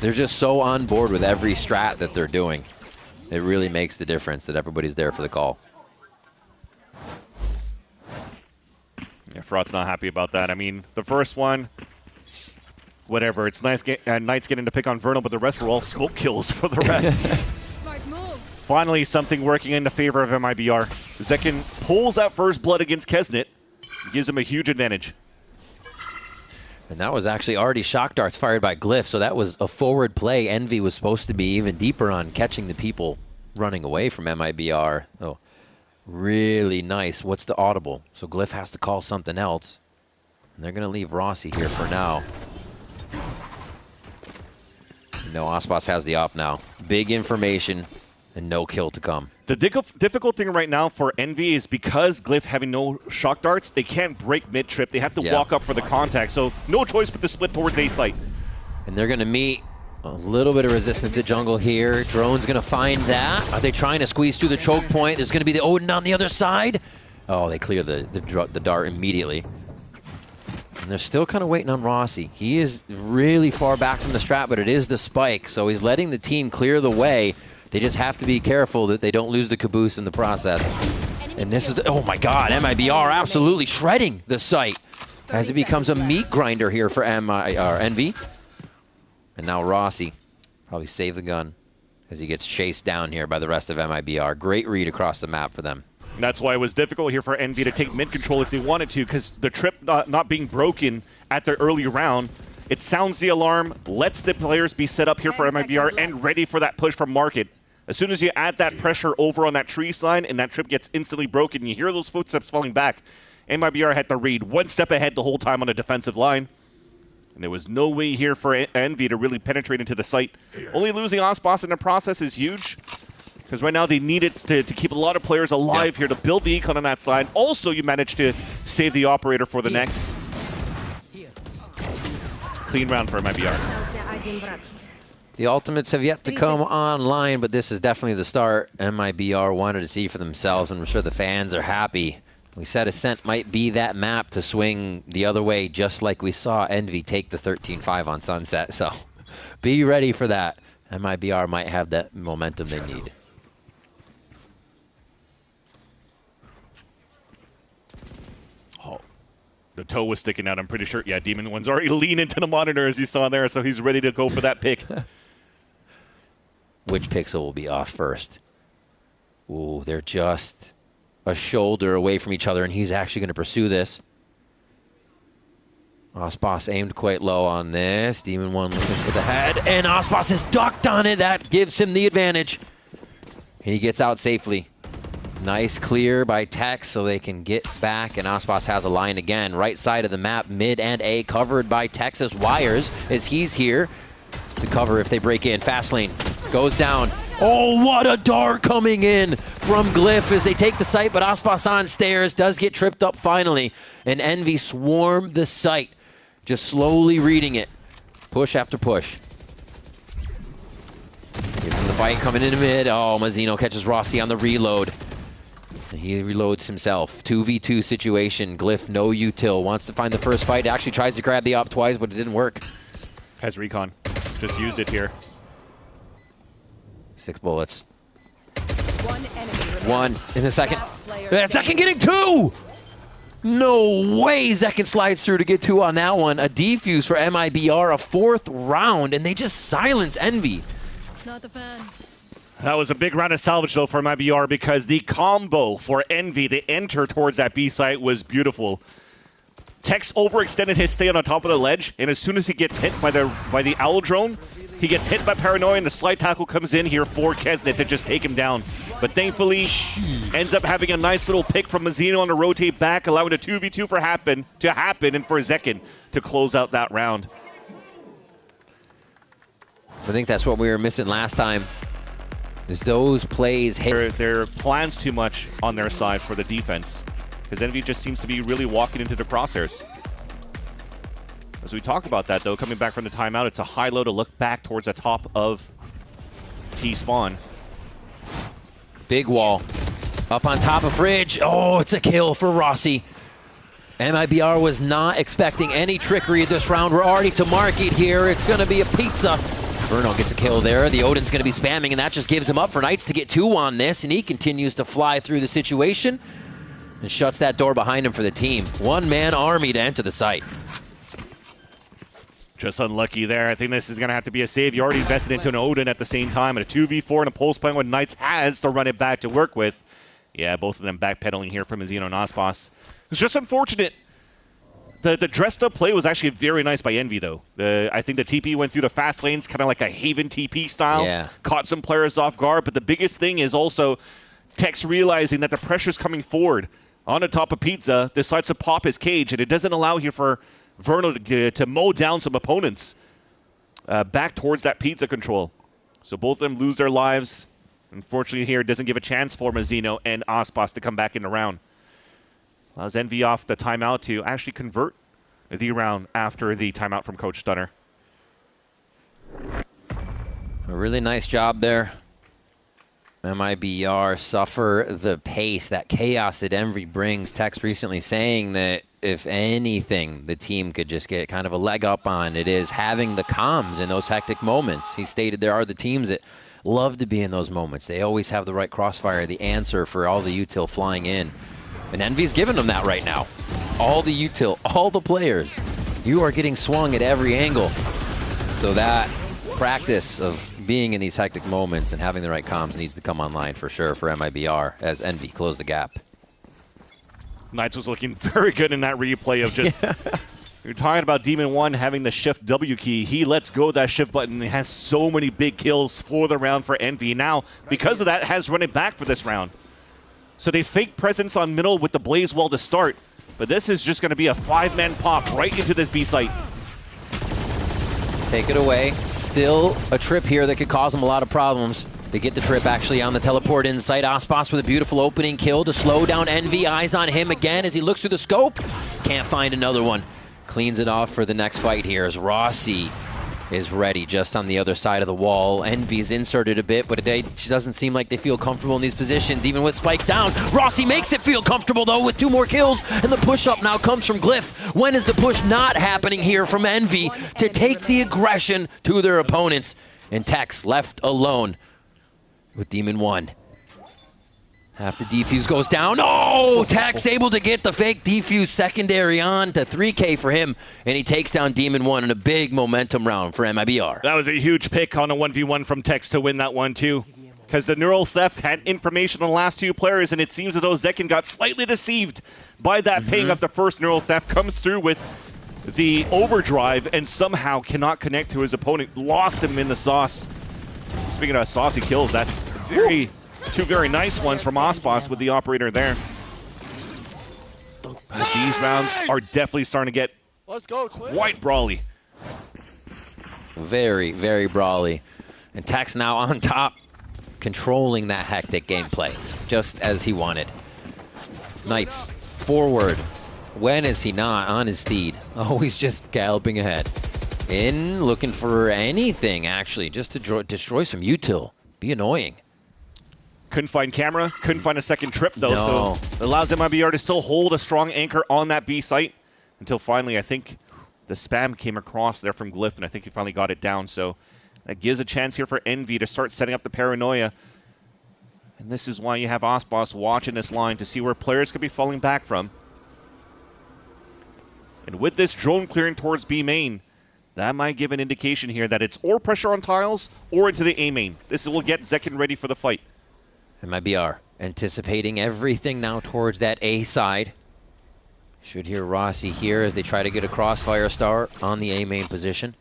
They're just so on board with every strat that they're doing. It really makes the difference that everybody's there for the call. Yeah, Fraud's not happy about that. I mean, the first one, whatever. It's nice Knights getting to pick on Vernal, but the rest were all smoke kills for the rest. Finally, something working in the favor of MIBR. Zekin pulls that first blood against Kesnet. Gives him a huge advantage. And that was actually already shock darts fired by Glyph, so that was a forward play. Envy was supposed to be even deeper on catching the people running away from MIBR. Oh, really nice. What's the audible? So Glyph has to call something else. And they're going to leave Rossi here for now. No, Aspas has the op now. Big information. And no kill to come. The difficult thing right now for Envy is because Glyph having no shock darts, they can't break mid-trip. They have to walk up for the contact, so no choice but to split towards A site. And they're going to meet a little bit of resistance at jungle here. Drone's going to find that. Are they trying to squeeze through the choke point? There's going to be the Odin on the other side. Oh, they clear the dart immediately. And they're still kind of waiting on Rossi. He is really far back from the strat, but it is the spike, so he's letting the team clear the way. They just have to be careful that they don't lose the caboose in the process. And this is, oh my God, MIBR absolutely shredding the site as it becomes a meat grinder here for Envy. And now Rossi probably save the gun as he gets chased down here by the rest of MIBR. Great read across the map for them. That's why it was difficult here for Envy to take mid control if they wanted to, because the trip not being broken at the early round, it sounds the alarm, lets the players be set up here for MIBR and ready for that push from Market. As soon as you add that pressure over on that tree side and that trip gets instantly broken, you hear those footsteps falling back. MIBR had to read one step ahead the whole time on the defensive line. And there was no way here for Envy to really penetrate into the site. Only losing Aspas in the process is huge. Because right now they need it to keep a lot of players alive here to build the econ on that side. Also, you managed to save the operator for the next. Clean round for MIBR. The ultimates have yet to come online, but this is definitely the start MIBR wanted to see for themselves, and I'm sure the fans are happy. We said Ascent might be that map to swing the other way, just like we saw Envy take the 13-5 on Sunset. So be ready for that. MIBR might have that momentum they need. Oh, the toe was sticking out, I'm pretty sure. Yeah, Demon One's already leaned into the monitor, as you saw there, so he's ready to go for that pick. Which pixel will be off first? Ooh, they're just a shoulder away from each other, and he's actually going to pursue this. Ospas aimed quite low on this. Demon One looking for the head, and Ospas is ducked on it. That gives him the advantage. And he gets out safely. Nice clear by Tex so they can get back, and Ospas has a line again. Right side of the map, mid and A, covered by Texas Wires as he's here to cover if they break in. Fast lane goes down. Oh, what a dart coming in from Glyph as they take the site, but Ospas on stairs does get tripped up finally, and Envy swarm the site, just slowly reading it. Push after push. Gives him the fight coming into mid. Oh, Mazzino catches Rossi on the reload. He reloads himself. 2v2 situation. Glyph, no util. Wants to find the first fight. Actually tries to grab the op twice, but it didn't work. Has recon. Just used it here. 6 bullets. One enemy remaining. One in the second. Last player Zekin getting 2! No way Zekin slides through to get 2 on that one. A defuse for MIBR, a 4th round, and they just silence Envy. Not a fan. That was a big round of salvage, though, for MIBR, because the combo for Envy, the enter towards that B site, was beautiful. Tex overextended his stay on top of the ledge, and as soon as he gets hit by the Owl drone, he gets hit by Paranoia, and the slide tackle comes in here for Kesnet to just take him down. But thankfully, ends up having a nice little pick from Mazzino on the rotate back, allowing a 2v2 to happen, and for Zekin to close out that round. I think that's what we were missing last time. Is those plays hit. Their plans too much on their side for the defense, because Envy just seems to be really walking into the crosshairs. As we talk about that, though, coming back from the timeout, it's a high-low to look back towards the top of T-spawn. Big wall. Up on top of Fridge. Oh, it's a kill for Rossi. MIBR was not expecting any trickery this round. We're already to market here. It's going to be a pizza. Bruno gets a kill there. The Odin's going to be spamming, and that just gives him up for Knights to get 2 on this, and he continues to fly through the situation and shuts that door behind him for the team. One-man army to enter the site. Just unlucky there. I think this is going to have to be a save. You already invested into an Odin at the same time, and a 2v4 and a pulse plan when Knights has to run it back to work with. Yeah, both of them backpedaling here from Mazzino and Ospas. It's just unfortunate. The dressed-up play was actually very nice by Envy, though. I think the TP went through the fast lanes, kind of like a Haven TP style. Yeah. Caught some players off guard, but the biggest thing is also Tex realizing that the pressure's coming forward. On the top of Pizza, decides to pop his cage, and it doesn't allow here for Verno to mow down some opponents back towards that Pizza control. So both of them lose their lives. Unfortunately here, it doesn't give a chance for Mazzino and Ospas to come back in the round. Allows Envy off the timeout to actually convert the round after the timeout from Coach Stunner. A really nice job there. MIBR suffer the pace, that chaos that Envy brings. Tex recently saying that if anything, the team could just get kind of a leg up on, it is having the comms in those hectic moments. He stated there are the teams that love to be in those moments. They always have the right crossfire, the answer for all the util flying in. And Envy's giving them that right now. All the util, all the players. You are getting swung at every angle. So that practice of being in these hectic moments and having the right comms needs to come online for sure for MIBR as Envy close the gap. Knights was looking very good in that replay of just... You're talking about Demon 1 having the shift W key. He lets go of that shift button and has so many big kills for the round for Envy. Now, because of that, has run it back for this round. So they fake presence on middle with the Blaze Wall to start. But this is just going to be a 5-man pop right into this B site. Take it away. Still a trip here that could cause them a lot of problems. They get the trip actually on the teleport inside. Aspas with a beautiful opening kill to slow down Envy. Eyes on him again as he looks through the scope. Can't find another one. Cleans it off for the next fight here as Rossi is ready just on the other side of the wall. Envy's inserted a bit, but it doesn't seem like they feel comfortable in these positions, even with Spike down. Rossi makes it feel comfortable, though, with 2 more kills, and the push-up now comes from Glyph. When is the push not happening here from Envy to take the aggression to their opponents? And Tex left alone with Demon 1. Half the defuse goes down. Oh, Tex able to get the fake defuse secondary on to 3K for him, and he takes down Demon 1 in a big momentum round for MIBR. That was a huge pick on a 1v1 from Tex to win that one, too. Because the Neural Theft had information on the last 2 players, and it seems as though Zekin got slightly deceived by that ping of the first Neural Theft. Comes through with the overdrive and somehow cannot connect to his opponent. Lost him in the sauce. Speaking of saucy kills, that's two very nice ones from Aspas with the operator there. But these rounds are definitely starting to get quite brawly. Very, very brawly. And Tex now on top, controlling that hectic gameplay, just as he wanted. Knights forward. When is he not on his steed? Always just galloping ahead. In, looking for anything, actually, just to destroy some util. Be annoying. Couldn't find camera, couldn't find a second trip, though, No. so it allows MIBR to still hold a strong anchor on that B site until finally, I think, the spam came across there from Glyph, and I think he finally got it down, so that gives a chance here for Envy to start setting up the paranoia. And this is why you have Aspas watching this line to see where players could be falling back from. And with this drone clearing towards B main, that might give an indication here that it's or pressure on tiles or into the A main. This will get Zekin ready for the fight. MIBR anticipating everything now towards that A side. Should hear Rossi here as they try to get a crossfire start on the A main position.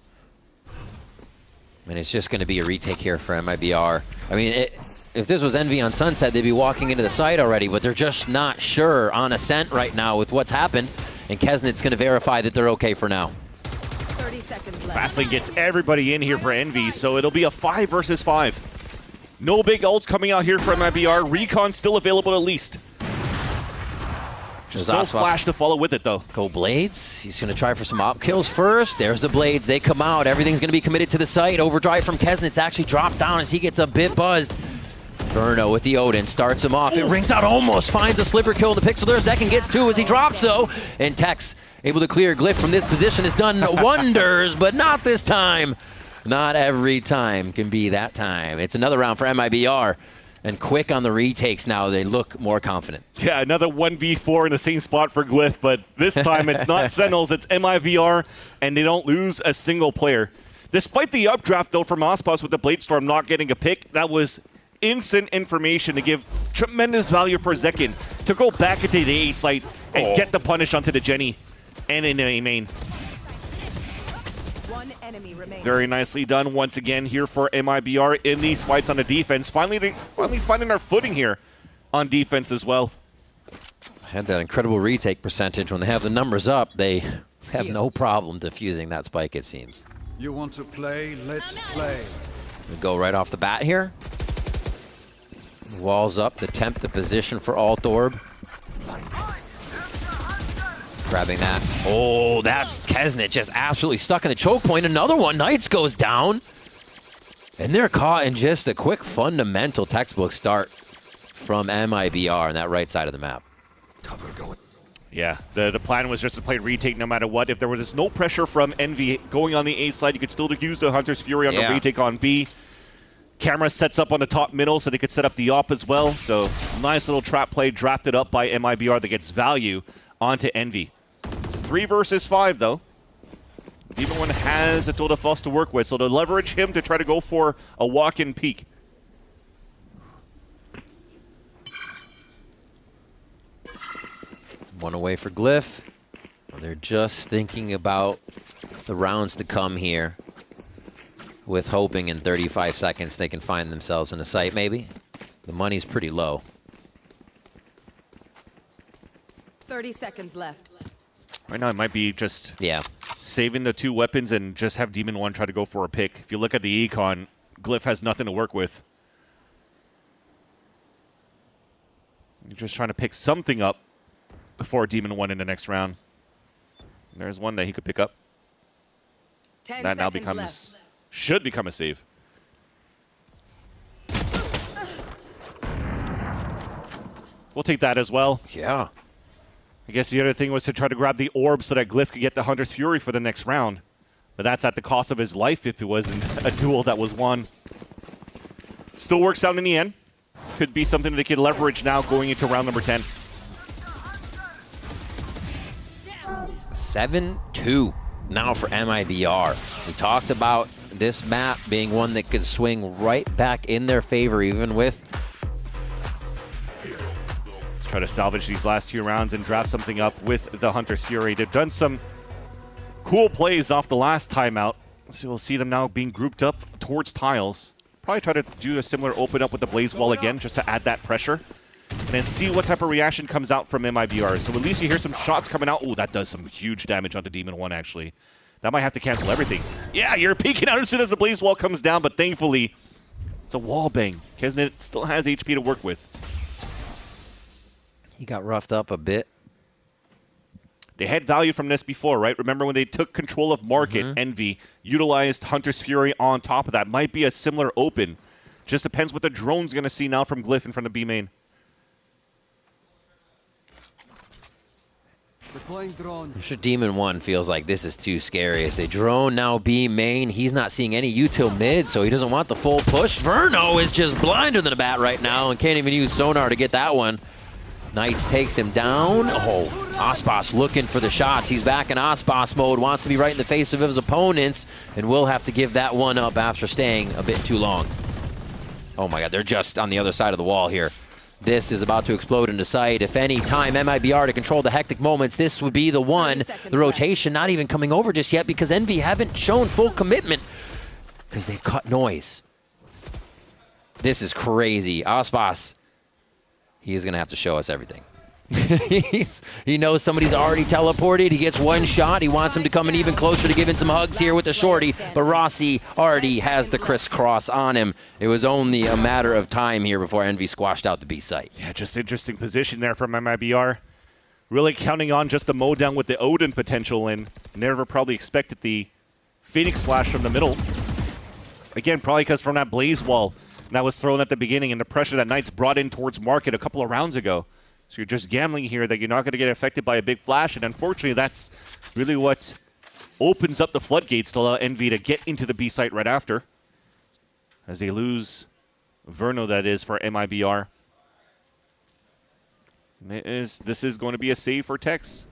And it's just going to be a retake here for MIBR. I mean, if this was Envy on Sunset, they'd be walking into the site already, but they're just not sure on Ascent right now with what's happened. And Kesnit's going to verify that they're okay for now. 30 seconds left. Fastlane gets everybody in here for Envy, so it'll be a 5 versus 5. No big ults coming out here from MIBR. Recon still available at least. Just no flash to follow with it, though. Go Blades. He's going to try for some op kills first. There's the Blades. They come out. Everything's going to be committed to the site. Overdrive from Kesnit's actually dropped down as he gets a bit buzzed. Burno with the Odin starts him off. It rings out almost. Finds a slipper kill in the pixel there. Zekin gets 2 as he drops, though. And Tex able to clear Glyph from this position has done wonders, but not this time. Not every time can be that time. It's another round for MIBR. And quick on the retakes now. They look more confident. Yeah, another 1v4 in the same spot for Glyph, but this time it's not Sentinels, it's MIBR, and they don't lose a single player. Despite the updraft, though, from Aspas with the Bladestorm not getting a pick, that was instant information to give tremendous value for Zekin to go back into the A site and get the punish onto the Jenny and in the A main. One enemy remaining. Very nicely done once again here for MIBR in these fights on the defense. Finally finding our footing here on defense as well. Had that incredible retake percentage. When they have the numbers up, they have no problem defusing that spike, it seems. You want to play? Let's play. We go right off the bat here. Walls up to tempt the position for Alt Orb. Grabbing that. Oh, that's Kesnit just absolutely stuck in the choke point. Another one. Knights goes down. And they're caught in just a quick fundamental textbook start from MIBR on that right side of the map. Cover going. Yeah, the plan was just to play retake no matter what. If there was no pressure from Envy going on the A side, you could still use the Hunter's Fury on the retake on B. Camera sets up on the top middle so they could set up the op as well. So nice little trap play drafted up by MIBR that gets value onto Envy. 3 versus 5 though. Demon 1 has a Tilda False to work with, so to leverage him to try to go for a walk-in peek. One away for Glyph. They're just thinking about the rounds to come here, with hoping in 35 seconds they can find themselves in a site, maybe. The money's pretty low. 30 seconds left. Right now it might be just saving the 2 weapons and just have Demon 1 try to go for a pick. If you look at the econ, Glyph has nothing to work with. You're just trying to pick something up before Demon 1 in the next round. And there's one that he could pick up. 10 That now seconds left. should become a save. We'll take that as well. Yeah. I guess the other thing was to try to grab the orb so that Glyph could get the Hunter's Fury for the next round. But that's at the cost of his life if it wasn't a duel that was won. Still works out in the end. Could be something that they could leverage now going into round number 10. 7-2 now for MIBR. We talked about this map being one that could swing right back in their favor, even with... Let's try to salvage these last 2 rounds and draft something up with the Hunter's Fury. They've done some cool plays off the last timeout, so we'll see them now being grouped up towards tiles. Probably try to do a similar open up with the Blaze Wall again, just to add that pressure. And then see what type of reaction comes out from MIBR. So at least you hear some shots coming out. Oh, that does some huge damage onto Demon 1, actually. That might have to cancel everything. Yeah, you're peeking out as soon as the Blaze Wall comes down, but thankfully, it's a wall bang. Kesnet still has HP to work with. He got roughed up a bit. They had value from this before, right? Remember when they took control of market, Envy utilized Hunter's Fury on top of that. Might be a similar open. Just depends what the drone's going to see now from Glyph in front of B main. Deploying drone. I'm sure Demon 1 feels like this is too scary. As they drone now B main, he's not seeing any util mid, so he doesn't want the full push. Verno is just blinder than a bat right now and can't even use sonar to get that one. Knights takes him down. Oh, Aspas looking for the shots. He's back in Aspas mode, wants to be right in the face of his opponents, and will have to give that one up after staying a bit too long. Oh my god, they're just on the other side of the wall here. This is about to explode into sight. If any time MIBR to control the hectic moments, this would be the one. The rotation not even coming over just yet because Envy haven't shown full commitment because they've cut noise. This is crazy. Aspas, he is going to have to show us everything. He knows somebody's already teleported. He gets one shot. He wants him to come in even closer to giving some hugs here with the shorty. But Rossi already has the crisscross on him. It was only a matter of time here before Envy squashed out the B site. Yeah, just interesting position there from MIBR. Really counting on just the mow down with the Odin potential, and never probably expected the Phoenix Flash from the middle. Again, probably because from that Blaze Wall that was thrown at the beginning and the pressure that Knights brought in towards market a couple of rounds ago. So you're just gambling here that you're not going to get affected by a big flash, and unfortunately that's really what opens up the floodgates to allow Envy to get into the B site right after. As they lose Verno, that is, for MIBR. This is going to be a save for Tex.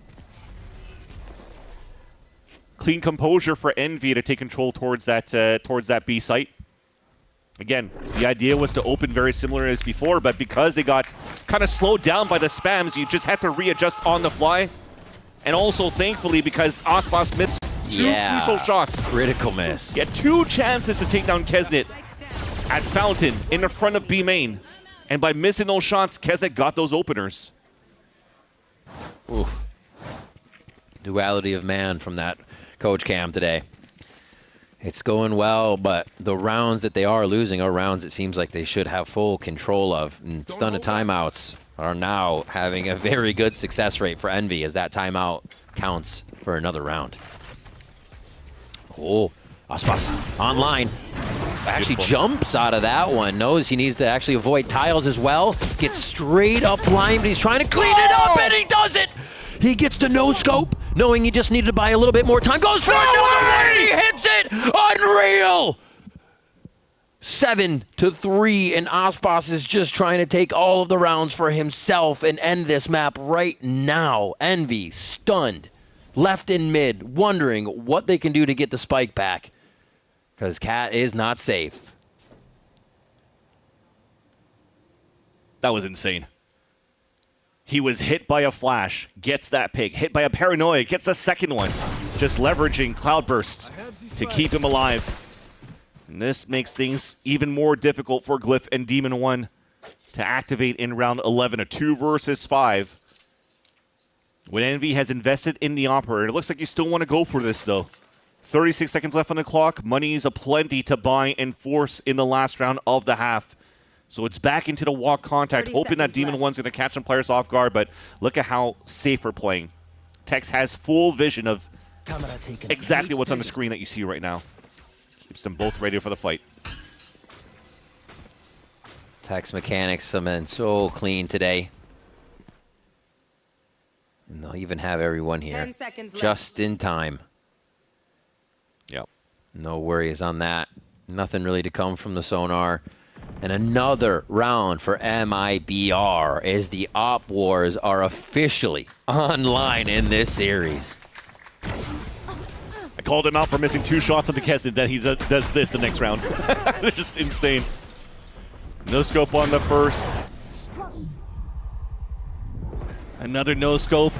Clean composure for Envy to take control towards that B site. Again, the idea was to open very similar as before, but because they got kind of slowed down by the spams, you just had to readjust on the fly. And also, thankfully, because Aspas missed two crucial shots. Critical miss. He had 2 chances to take down Kesnet at Fountain in the front of B main. And by missing those shots, Kesnet got those openers. Ooh. Duality of man from that coach cam today. It's going well, but the rounds that they are losing are rounds it seems like they should have full control of. And stun of timeouts are now having a very good success rate for Envy as that timeout counts for another round. Oh, Aspas online. Actually jumps out of that one. Knows he needs to actually avoid tiles as well. Gets straight up blind, but he's trying to clean it up, and he does it! He gets the no-scope, knowing he just needed to buy a little bit more time. Goes for another one, and he hits it! Unreal! 7-3, and Aspas is just trying to take all of the rounds for himself and end this map right now. Envy, stunned, left in mid, wondering what they can do to get the spike back. Because Cat is not safe. That was insane. He was hit by a flash, gets that pick. Hit by a paranoia, gets a second one. Just leveraging cloudbursts to keep him alive. And this makes things even more difficult for Glyph and Demon 1 to activate in round 11. A 2 versus 5. When Envy has invested in the Operator, it looks like you still want to go for this, though. 36 seconds left on the clock. Money's aplenty to buy and force in the last round of the half. So it's back into the walk contact, 30 hoping that seconds Demon left. One's going to catch some players off guard, but look at how safe we're playing. Tex has full vision of Camera taken. exactly what's on the screen that you see right now. Keeps them both ready for the fight. Tex mechanics have been so clean today. And they'll even have everyone here 10 seconds left. just in time. Yep. No worries on that. Nothing really to come from the sonar. And another round for MIBR as the Op Wars are officially online in this series. I called him out for missing 2 shots on the Keston, that he does this the next round. They're just insane. No scope on the first. Another no scope.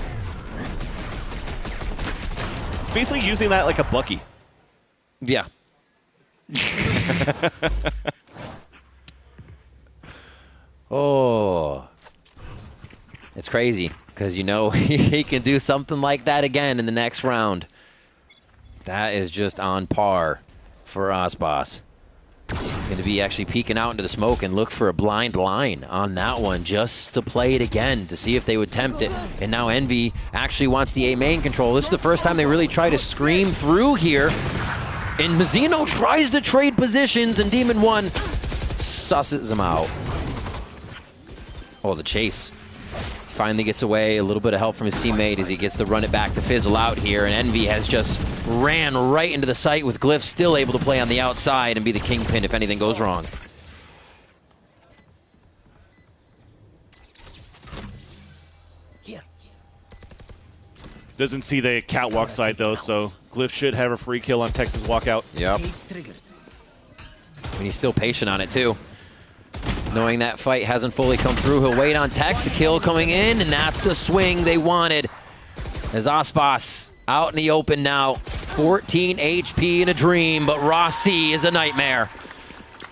It's basically using that like a Bucky. Yeah. Oh. It's crazy because you know he can do something like that again in the next round. That is just on par for Osbos. He's going to be actually peeking out into the smoke and look for a blind line on that one just to play it again to see if they would tempt it. And now Envy actually wants the A main control. This is the first time they really try to scream through here. And Mazzino tries to trade positions and Demon One susses him out. Oh, the chase. Finally gets away, a little bit of help from his teammate as he gets to run it back to fizzle out here, and Envy has just ran right into the site with Glyph still able to play on the outside and be the kingpin if anything goes wrong. Here. Doesn't see the catwalk side though, so Glyph should have a free kill on Texas walkout. Yep. Cage triggered. And he's still patient on it too. Knowing that fight hasn't fully come through, he'll wait on Tex, a kill coming in, and that's the swing they wanted. As Osbos out in the open now, 14 HP in a dream, but Rossi is a nightmare.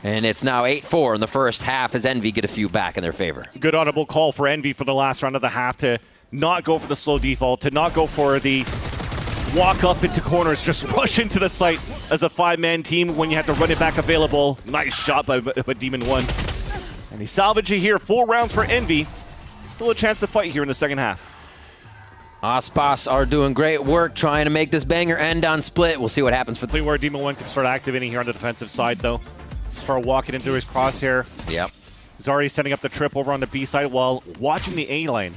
And it's now 8-4 in the first half as Envy get a few back in their favor. Good audible call for Envy for the last round of the half to not go for the slow default, to not go for the walk up into corners, just rush into the site as a 5-man team when you have to run it back available. Nice shot by Demon One. And he salvaged it here. 4 rounds for Envy. Still a chance to fight here in the second half. Osbos are doing great work trying to make this banger end on split. We'll see what happens for Where Demon One can start activating here on the defensive side, though. Start walking into his crosshair. Yep. He's already setting up the trip over on the B side while watching the A lane.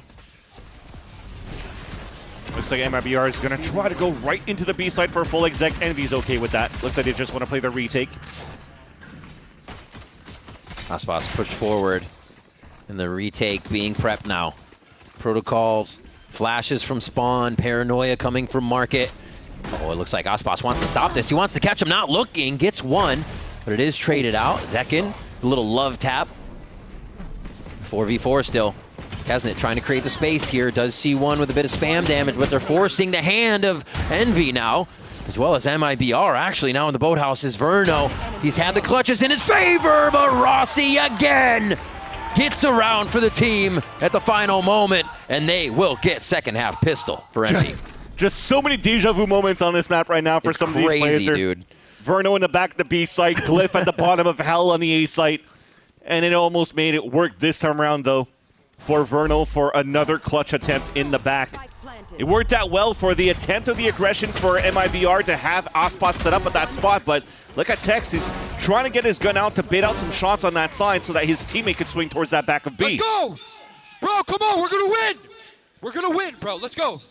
Looks like MIBR is going to try to go right into the B side for a full exec. Envy's okay with that. Looks like they just want to play the retake. Osbos pushed forward, and the retake being prepped now. Protocols, flashes from spawn, paranoia coming from market. Oh, it looks like Osbos wants to stop this. He wants to catch him, not looking, gets one, but it is traded out. Zekin, a little love tap. 4v4 still. Kesnet trying to create the space here, does see one with a bit of spam damage, but they're forcing the hand of Envy now, as well as MIBR actually now in the boathouse is Verno. He's had the clutches in his favor, but Rossi again gets around for the team at the final moment, and they will get second half pistol for Envy. Just so many deja vu moments on this map right now for It's some of these players. crazy, dude. Verno in the back of the B site, Glyph at the bottom of Hell on the A site, and it almost made it work this time around though for Verno for another clutch attempt in the back. It worked out well for the attempt of the aggression for MIBR to have Osbos set up at that spot, but look at Tex. He's trying to get his gun out to bait out some shots on that side so that his teammate could swing towards that back of B. Let's go! Bro, come on, we're gonna win! We're gonna win, bro, let's go!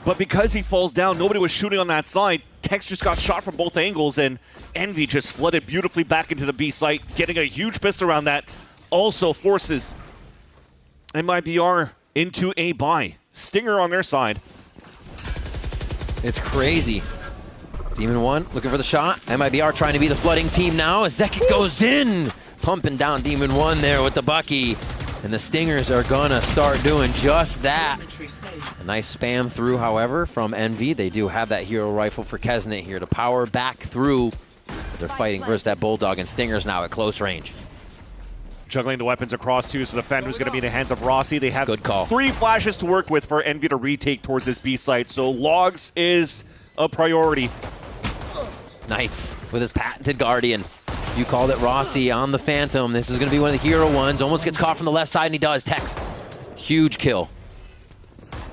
But because he falls down, nobody was shooting on that side. Tex just got shot from both angles, and Envy just flooded beautifully back into the B site, getting a huge pistol around that. Also forces MIBR into a buy. Stinger on their side. It's crazy. Demon One looking for the shot. MIBR trying to be the flooding team now as Zekin goes in. Pumping down Demon One there with the Bucky. And the Stingers are gonna start doing just that. A nice spam through, however, from Envy. They do have that hero rifle for Kesnet here to power back through. They're fighting versus that Bulldog, and Stingers now at close range. Juggling the weapons across too, so the Phantom's going to be in the hands of Rossi. They have Good call. 3 flashes to work with for Envy to retake towards this B site, so logs is a priority. Knights with his patented Guardian. You called it, Rossi on the Phantom. This is going to be one of the hero ones. Almost gets caught from the left side, and he does. Tex, huge kill.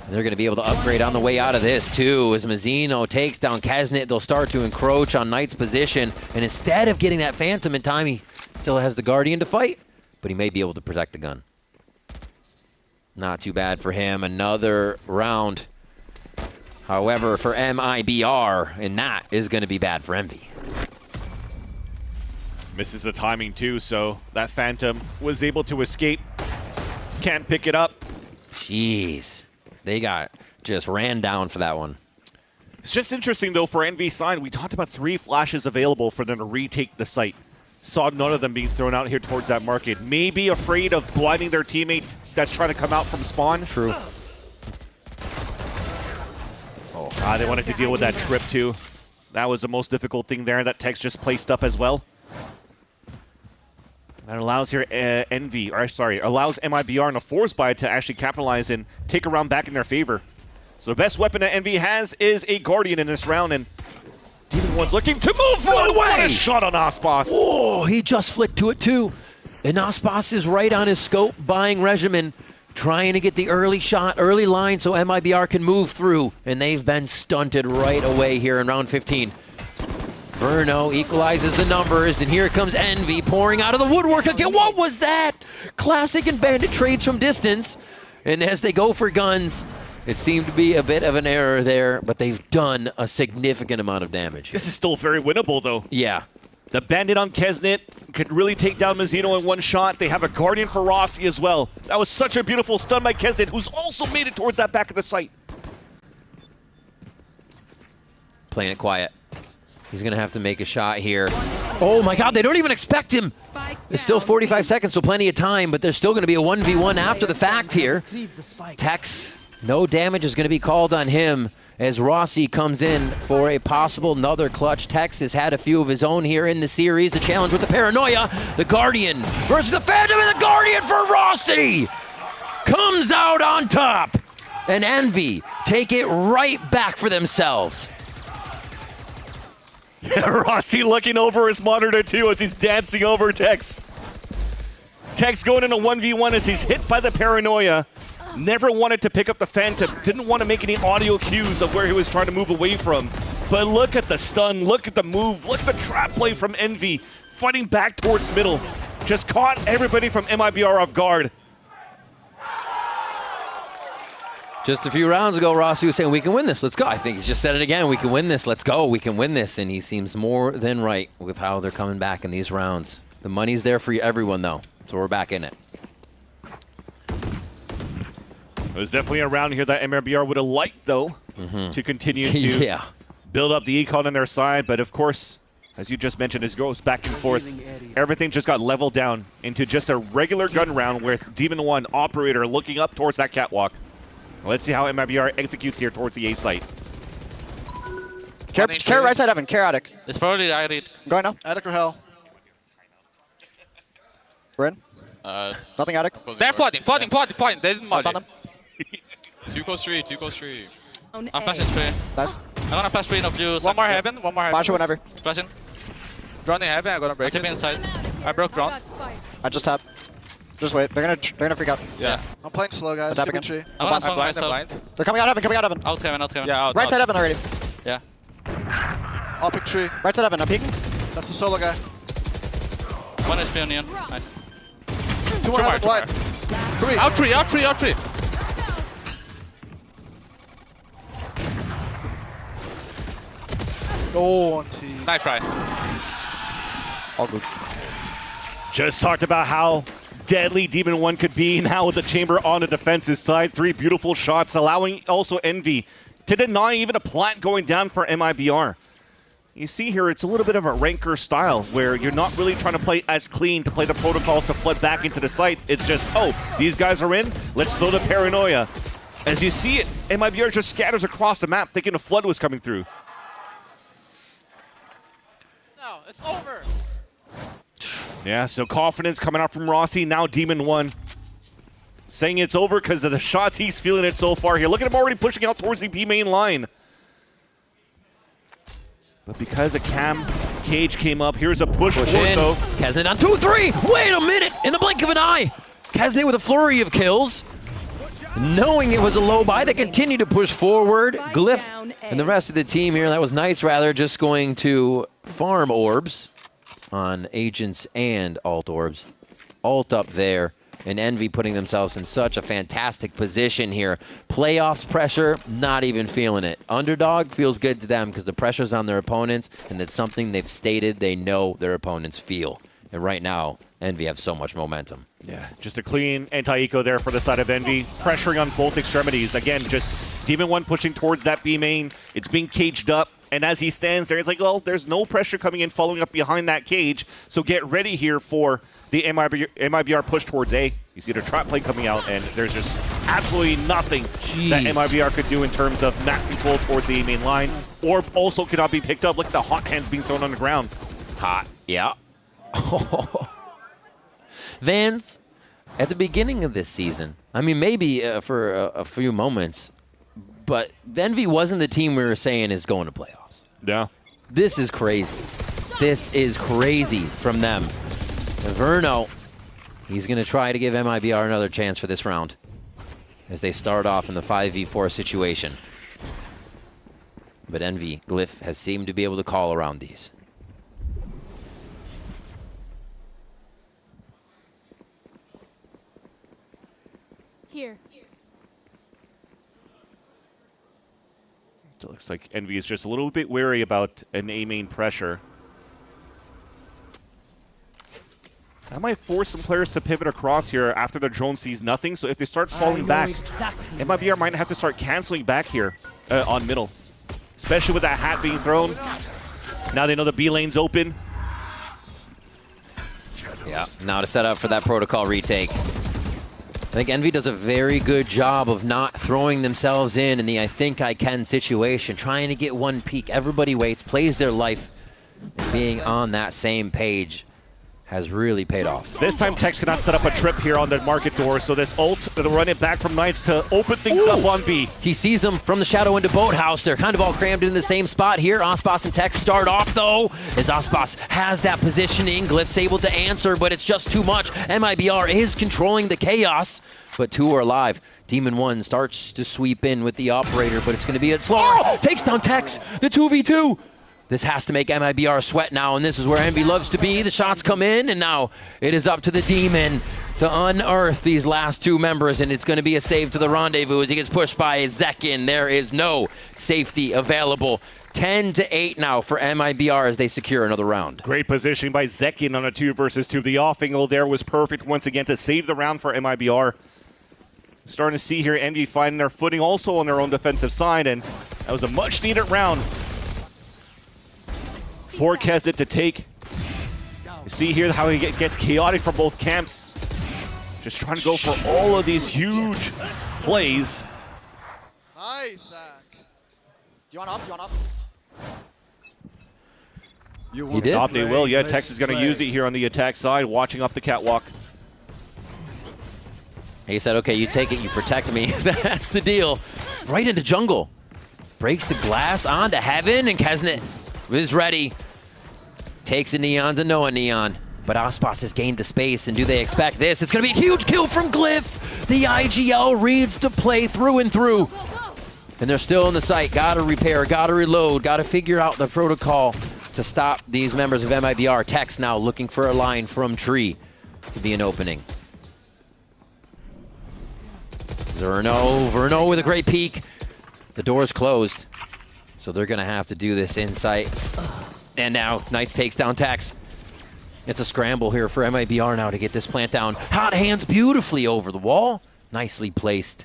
They're going to be able to upgrade on the way out of this, too. As Mazzino takes down Kesnit, they'll start to encroach on Knight's position. And instead of getting that Phantom in time, he still has the Guardian to fight, but he may be able to protect the gun. Not too bad for him. Another round, however, for MIBR, and that is going to be bad for Envy. Misses the timing too, so that Phantom was able to escape. Can't pick it up. Jeez. They got just ran down for that one. It's just interesting, though, for Envy's side. We talked about 3 flashes available for them to retake the site. Saw none of them being thrown out here towards that market. Maybe afraid of blinding their teammate that's trying to come out from spawn. True. Oh, they wanted to deal with that trip, too. That was the most difficult thing there. That Tex just placed up as well. That allows here allows MIBR and a force buy to actually capitalize and take a round back in their favor. So the best weapon that Envy has is a Guardian in this round, and Demon One's looking to move forward. What a shot on Ospas. Oh, he just flicked to it too. And Ospas is right on his scope, buying Regimen, trying to get the early shot, early line so MIBR can move through, and they've been stunted right away here in round 15. Verno equalizes the numbers, and here comes Envy pouring out of the woodwork again. What was that? Classic and Bandit trades from distance. And as they go for guns, it seemed to be a bit of an error there, but they've done a significant amount of damage. This is still very winnable, though. Yeah. The Bandit on Kesnit could really take down Mazzino in one shot. They have a Guardian for Rossi as well. That was such a beautiful stun by Kesnit, who's also made it towards that back of the site. Playing it quiet. He's going to have to make a shot here. Oh my god, they don't even expect him. It's still 45 seconds, so plenty of time, but there's still going to be a 1v1 after the fact here. Tex, no damage is going to be called on him as Rossi comes in for a possible another clutch. Tex has had a few of his own here in the series. The challenge with the Paranoia. The Guardian versus the Phantom, and the Guardian for Rossi comes out on top. And Envy take it right back for themselves. Rossi looking over his monitor too as he's dancing over Tex. Tex going in a 1v1 as he's hit by the Paranoia. Never wanted to pick up the Phantom. Didn't want to make any audio cues of where he was trying to move away from. But look at the stun, look at the move, look at the trap play from Envy. Fighting back towards middle. Just caught everybody from MIBR off guard. Just a few rounds ago, Rossi was saying, we can win this, let's go. I think he's just said it again, we can win this, let's go, we can win this. And he seems more than right with how they're coming back in these rounds. The money's there for everyone, though, so we're back in it. It was definitely a round here that MIBR would have liked, though, to continue to build up the econ on their side. But, of course, as you just mentioned, as it goes back and forth, everything just got leveled down into just a regular gun round with Demon One Operator looking up towards that catwalk. Let's see how MIBR executes here towards the A site. Care right side, Evan. Care attic. It's probably Attic. Going now. Attic or hell? We're in. Nothing attic. They're flooding. They didn't mod them. 2 goes 3. I'm A. flashing 3. Nice. I'm gonna flash 3 of you. One more heaven. Flash it whenever. Flashing. Drowning heaven. I'm gonna break it. Inside. I broke ground. I just tap. Just wait. They're gonna freak out. Yeah. I'm playing slow, guys. Tap Give me again. tree. I'm blind. They're coming out Evan. Out Heaven. Yeah, out. Right side Evan already. Yeah. I'll pick tree. Right side Evan. I'm peeking. That's the solo guy. 1 HP on neon. Nice. 2 more heaven blind. 3. Out 3. Oh, on T. Nice try. All good. Just talked about how deadly Demon One could be now with the chamber on the defensive side. 3 beautiful shots, allowing also Envy to deny even a plant going down for MIBR. You see here, it's a little bit of a ranker style where you're not really trying to play as clean to play the protocols to flood back into the site. It's just, oh, these guys are in, let's throw the Paranoia. As you see it, MIBR just scatters across the map thinking a flood was coming through. No, it's over. Yeah, so confidence coming out from Rossi. Now Demon One saying it's over because of the shots he's feeling it so far here. Look at him already pushing out towards the B main line. But because of Cam cage came up. Here's a push Push forward, in. though. Kesnet on 2-3. Wait a minute. In the blink of an eye. Kesnet with a flurry of kills. Knowing it was a low buy, they continue to push forward. Glyph and the rest of the team here, that was Knights rather, just going to farm orbs on agents and alt orbs. Alt up there, and Envy putting themselves in such a fantastic position here. Playoffs pressure, not even feeling it. Underdog feels good to them because the pressure's on their opponents, and that's something they've stated they know their opponents feel. And right now, Envy have so much momentum. Yeah, just a clean anti-eco there for the side of Envy. Pressuring on both extremities. Again, just Demon 1 pushing towards that B main. It's being caged up. And as he stands there, it's like, well, there's no pressure coming in following up behind that cage. So get ready here for the MIBR push towards A. You see the trap play coming out, and there's just absolutely nothing that MIBR could do in terms of map control towards the A main line. Or also cannot be picked up. Look at the hot hands being thrown on the ground. Hot, yeah. Vans, at the beginning of this season, I mean, maybe for a few moments, but Envy wasn't the team we were saying is going to playoffs. Yeah. This is crazy. This is crazy from them. Verno, he's going to try to give MIBR another chance for this round as they start off in the 5v4 situation. But Envy, Glyph, has seemed to be able to call around these. Here. It looks like Envy is just a little bit wary about an A main pressure. That might force some players to pivot across here after their drone sees nothing. So if they start falling back, MIBR might have to start canceling back here on middle. Especially with that hat being thrown. Now they know the B lane's open. Yeah, now to set up for that protocol retake. I think Envy does a very good job of not throwing themselves in the I think I can situation, trying to get one peek. Everybody waits, plays their life. Being on that same page has really paid off. This time Tex cannot set up a trip here on the market door, so this ult, they'll run it back from Knights to open things up on B. He sees them from the shadow into Boathouse. They're kind of all crammed in the same spot here. Ospas and Tex start off, though, as Ospas has that positioning. Glyph's able to answer, but it's just too much. MIBR is controlling the chaos, but two are alive. Demon 1 starts to sweep in with the operator, but it's going to be a slower. Takes down Tex, the 2v2. This has to make MIBR sweat now, and this is where Envy loves to be. The shots come in, and now it is up to the Demon to unearth these last two members, and it's going to be a save to the rendezvous as he gets pushed by Zekin. There is no safety available. 10-8 now for MIBR as they secure another round. Great positioning by Zekin on a 2 versus 2. The off angle there was perfect once again to save the round for MIBR. Starting to see here Envy finding their footing also on their own defensive side, and that was a much-needed round. Forecast it to take. You see here how he gets chaotic from both camps. Just trying to go for all of these huge plays. Nice, Zach. Do you want up? Do you want up? He did. Stop, they will. Yeah, Tex is going to use it here on the attack side, watching up the catwalk. He said, okay, you take it, you protect me. That's the deal. Right into jungle. Breaks the glass onto heaven, and Kesnet is ready. Takes a Neon to Noah Neon. But Ospas has gained the space, and do they expect this? It's going to be a huge kill from Glyph. The IGL reads the play through and through. And they're still in the site. Gotta repair, gotta reload, gotta figure out the protocol to stop these members of MIBR. Tex now looking for a line from Tree to be an opening. Verno with a great peek. The door's closed, so they're gonna have to do this insight. And now Knights takes down Tex. It's a scramble here for MIBR now to get this plant down. Hot hands beautifully over the wall. Nicely placed.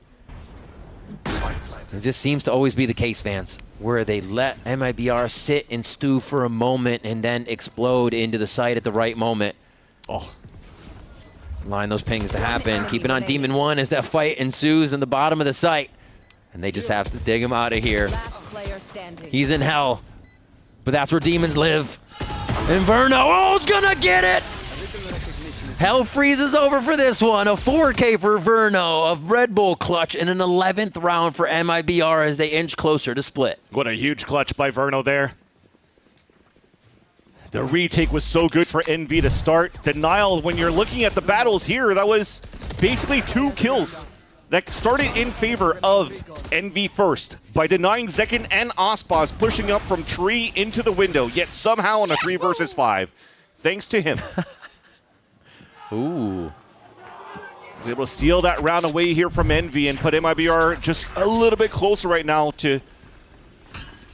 It just seems to always be the case, fans, where they let MIBR sit and stew for a moment and then explode into the site at the right moment. Oh. Line those pings to happen. Keep it on Demon 1 as that fight ensues in the bottom of the site. And they just have to dig him out of here. He's in hell. But that's where demons live. And Verno, oh, it's gonna get it! Hell freezes over for this one. A 4K for Verno, a Red Bull clutch, and an 11th round for MIBR as they inch closer to split. What a huge clutch by Verno there. The retake was so good for Envy to start. Denial, when you're looking at the battles here, that was basically 2 kills that started in favor of Envy first by denying Zekin and Ospas pushing up from tree into the window, yet somehow on a 3 versus 5, thanks to him. Ooh. Was able to steal that round away here from Envy and put MIBR just a little bit closer right now to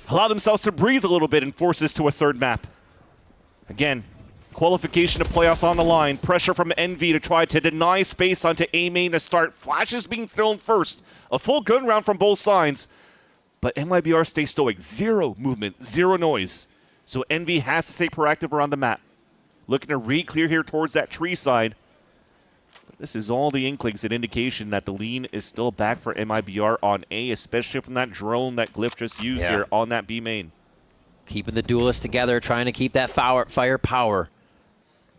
allow themselves to breathe a little bit and force this to a 3rd map. Again, qualification to playoffs on the line. Pressure from Envy to try to deny space onto A main to start. Flashes being thrown first. A full gun round from both sides. But MIBR stays stoic. 0 movement, 0 noise. So Envy has to stay proactive around the map. Looking to re-clear here towards that tree side. But this is all the inklings, an indication that the lean is still back for MIBR on A, especially from that drone that Glyph just used here on that B main. Keeping the duelists together, trying to keep that firepower.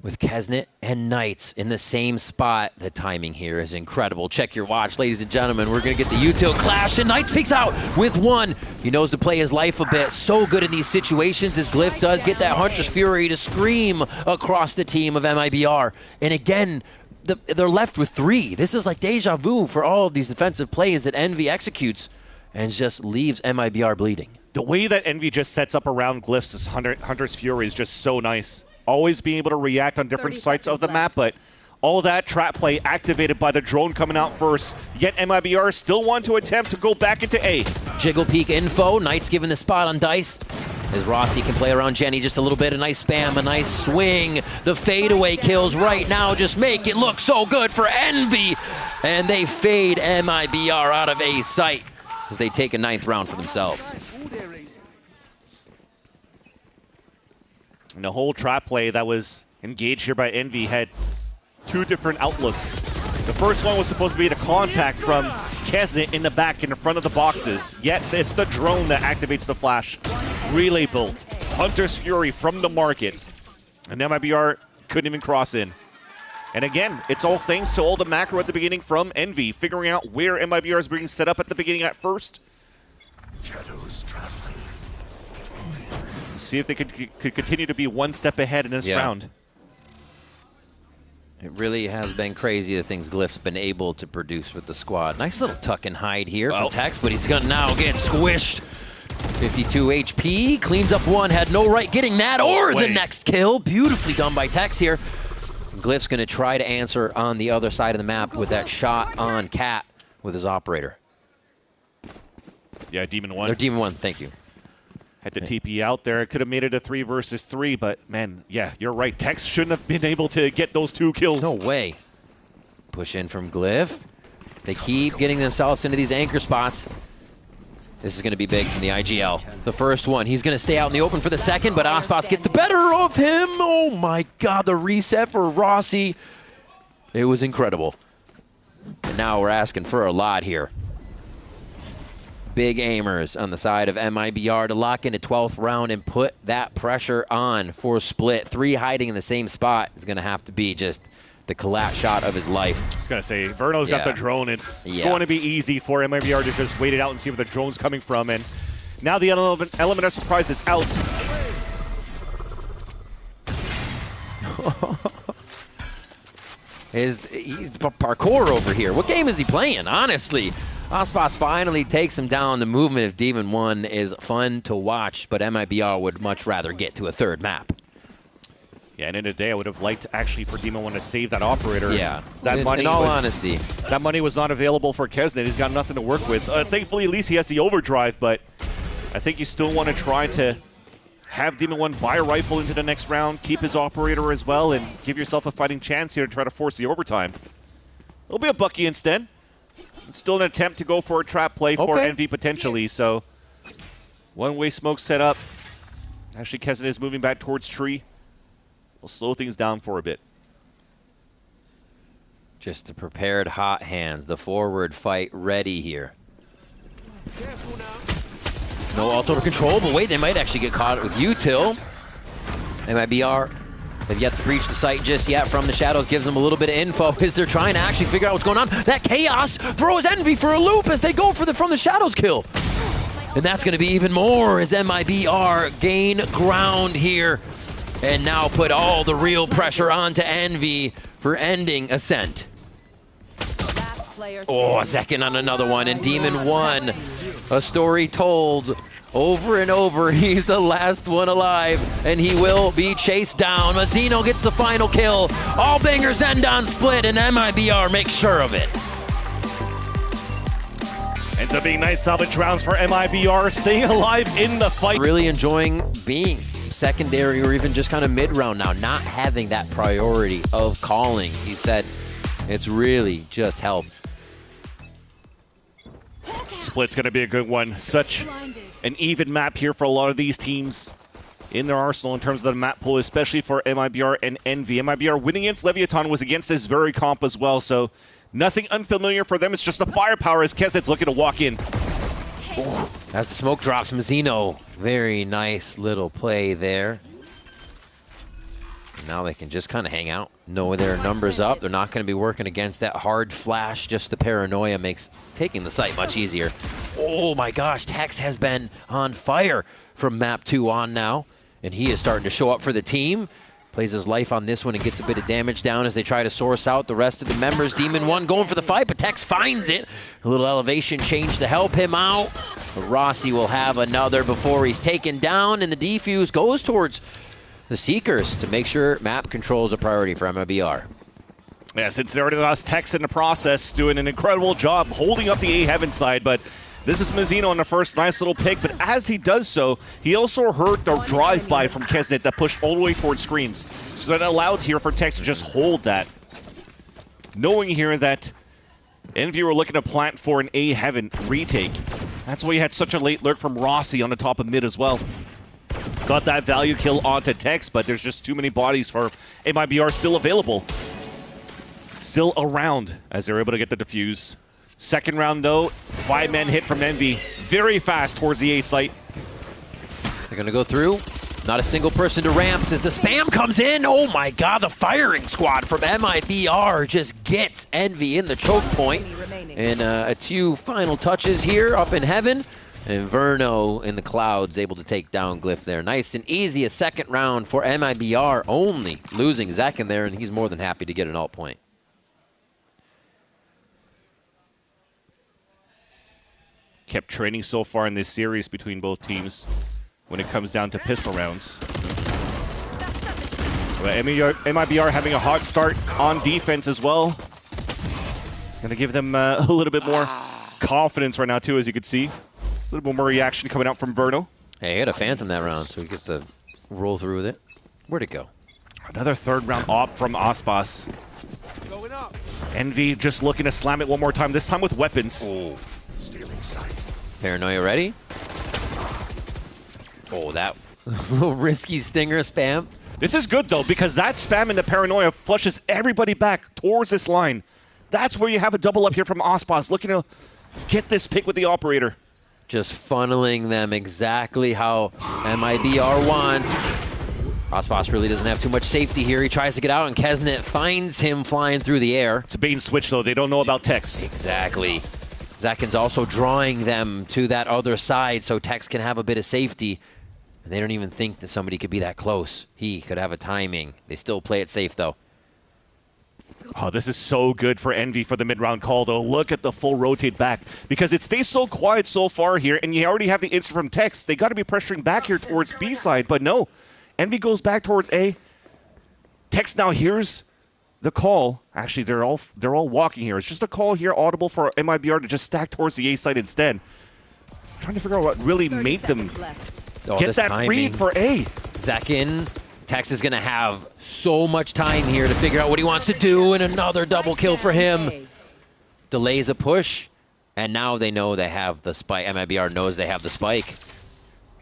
With Kesnet and Knights in the same spot. The timing here is incredible. Check your watch, ladies and gentlemen. We're going to get the util clash, and Knights peeks out with 1. He knows to play his life a bit. So good in these situations as Glyph does get that Hunter's Fury to scream across the team of MIBR. And again, they're left with 3. This is like deja vu for all of these defensive plays that Envy executes and just leaves MIBR bleeding. The way that Envy just sets up around Glyph's Hunter's Fury is just so nice. Always being able to react on different sites of the map, but all that trap play activated by the drone coming out first. Yet MIBR still want to attempt to go back into A. Jiggle peek info. Knights given the spot on Dice. As Rossi can play around Jenny just a little bit. A nice spam, a nice swing. The fadeaway kills right now just make it look so good for Envy. And they fade MIBR out of A site as they take a 9th round for themselves. And the whole trap play that was engaged here by Envy had 2 different outlooks. The first one was supposed to be the contact from Kesnet in the back in the front of the boxes. Yet it's the drone that activates the flash. Relay bolt. Hunter's Fury from the market. And MIBR couldn't even cross in. And again, it's all thanks to all the macro at the beginning from Envy, figuring out where MIBR is being set up at the beginning at first. Shadows traveling. See if they could continue to be 1 step ahead in this round. It really has been crazy the things Glyph's been able to produce with the squad. Nice little tuck and hide here from Tex, but he's going to now get squished. 52 HP, cleans up 1, had no right getting that or the next kill. Beautifully done by Tex here. Glyph's going to try to answer on the other side of the map with that shot on Cat with his operator. Yeah, Demon 1. They're Demon 1, thank you. Had to TP out there. Could have made it a 3 versus 3, but man, yeah, you're right. Tex shouldn't have been able to get those 2 kills. No way. Push in from Glyph. They keep getting themselves into these anchor spots. This is going to be big from the IGL. The first one, he's going to stay out in the open for the second, but Ospas gets the better of him. Oh my God, the reset for Rossi. It was incredible. And now we're asking for a lot here. Big aimers on the side of MIBR to lock into 12th round and put that pressure on for split. 3 hiding in the same spot is going to have to be just the collapse shot of his life. I was going to say, Verno's got the drone. It's going to be easy for MIBR to just wait it out and see where the drone's coming from. And now the element of surprise is out. He's parkour over here. What game is he playing, honestly? Ospas finally takes him down. The movement of Demon 1 is fun to watch, but MIBR would much rather get to a 3rd map. Yeah, and in the day, I would have liked actually for Demon 1 to save that operator. Yeah, that money in all honesty. That money was not available for Kesnet. He's got nothing to work with. Thankfully, at least he has the overdrive, but I think you still want to try to have Demon 1 buy a rifle into the next round, keep his operator as well, and give yourself a fighting chance here to try to force the overtime. It'll be a Bucky instead. It's still an attempt to go for a trap play for Envy potentially, so one-way smoke set up. Actually, Kesnet is moving back towards tree. We'll slow things down for a bit. Just the prepared hot hands, the forward fight ready here. No alt over control, but wait, they might actually get caught with util. MIBR, they've yet to breach the site just yet from the shadows, gives them a little bit of info as they're trying to actually figure out what's going on. That chaos throws Envy for a loop as they go for the from the shadows kill. And that's going to be even more as MIBR gain ground here. and now put all the real pressure onto Envy for ending Ascent. Oh, a second on another one, and Demon 1, a story told over and over. He's the last one alive, and he will be chased down. Mazzino gets the final kill. All bangers end on split, and MIBR makes sure of it. Ends up being nice salvage rounds for MIBR, staying alive in the fight. Really enjoying being secondary or even just kind of mid-round now, not having that priority of calling. He said it's really just helped. Split's going to be a good one. Such an even map here for a lot of these teams in their arsenal in terms of the map pool, especially for MIBR and Envy. MIBR winning against Leviathan was against this very comp as well, so nothing unfamiliar for them. It's just the firepower as Kezet's looking to walk in. Oh, as the smoke drops, Mazzino. Very nice little play there. Now they can just kind of hang out, know their numbers up. They're not going to be working against that hard flash. Just the paranoia makes taking the site much easier. Oh my gosh, Tex has been on fire from map 2 on now, and he is starting to show up for the team. Plays his life on this one and gets a bit of damage down as they try to source out the rest of the members. Demon 1 going for the fight, but Tex finds it. A little elevation change to help him out. But Rossi will have another before he's taken down, and the defuse goes towards the Seekers to make sure map control is a priority for MIBR. Yeah, since they already lost Tex in the process, doing an incredible job holding up the A Heaven side, but this is Mazzino on the first nice little pick, but as he does so, he also heard the drive-by from Kesnet that pushed all the way towards screens. So that allowed here for Tex to just hold that. Knowing here that Envy were looking to plant for an A Heaven retake. That's why you had such a late lurk from Rossi on the top of mid as well. Got that value kill onto Tex, but there's just too many bodies for MIBR still available. Still around as they're able to get the defuse. Second round though, 5-man hit from Envy. Very fast towards the A site. They're gonna go through. Not a single person to ramps as the spam comes in. Oh my god, the firing squad from MIBR just gets Envy in the choke point. And a few final touches here up in heaven. And Verno in the clouds able to take down Glyph there. Nice and easy, a second round for MIBR, only losing Zach in there, and he's more than happy to get an alt point. Kept training so far in this series between both teams when it comes down to pistol rounds. But MIBR having a hot start on defense as well. It's going to give them a little bit more confidence right now too, as you can see. A little bit more reaction coming out from Verno. Hey, he had a Phantom that round, so he gets to roll through with it. Where'd it go? Another third round op from Aspas. Going up. Envy just looking to slam it one more time, this time with weapons. Oh. Stealing sight. Paranoia ready? Oh, that little risky stinger spam. This is good though, because that spam and the paranoia flushes everybody back towards this line. That's where you have a double up here from Aspas, looking to get this pick with the operator. Just funneling them exactly how MIBR wants. Aspas really doesn't have too much safety here. He tries to get out, and Kesnet finds him flying through the air. It's a bait and switch, though. They don't know about Tex. Exactly. Zakin's also drawing them to that other side so Tex can have a bit of safety. And they don't even think that somebody could be that close. He could have a timing. They still play it safe, though. Oh, this is so good for Envy for the mid-round call, though. Look at the full rotate back. Because it stays so quiet so far here, and you already have the instant from Tex. They got to be pressuring back here towards B side, but no. Envy goes back towards A. Tex now hears the call. Actually, they're all walking here. It's just a call here audible for MIBR to just stack towards the A side instead. Trying to figure out what really made them get that timing. read for A. Zakin. Tex is going to have so much time here to figure out what he wants to do, and another double kill for him. Delays a push, and now they know they have the spike. MIBR knows they have the spike.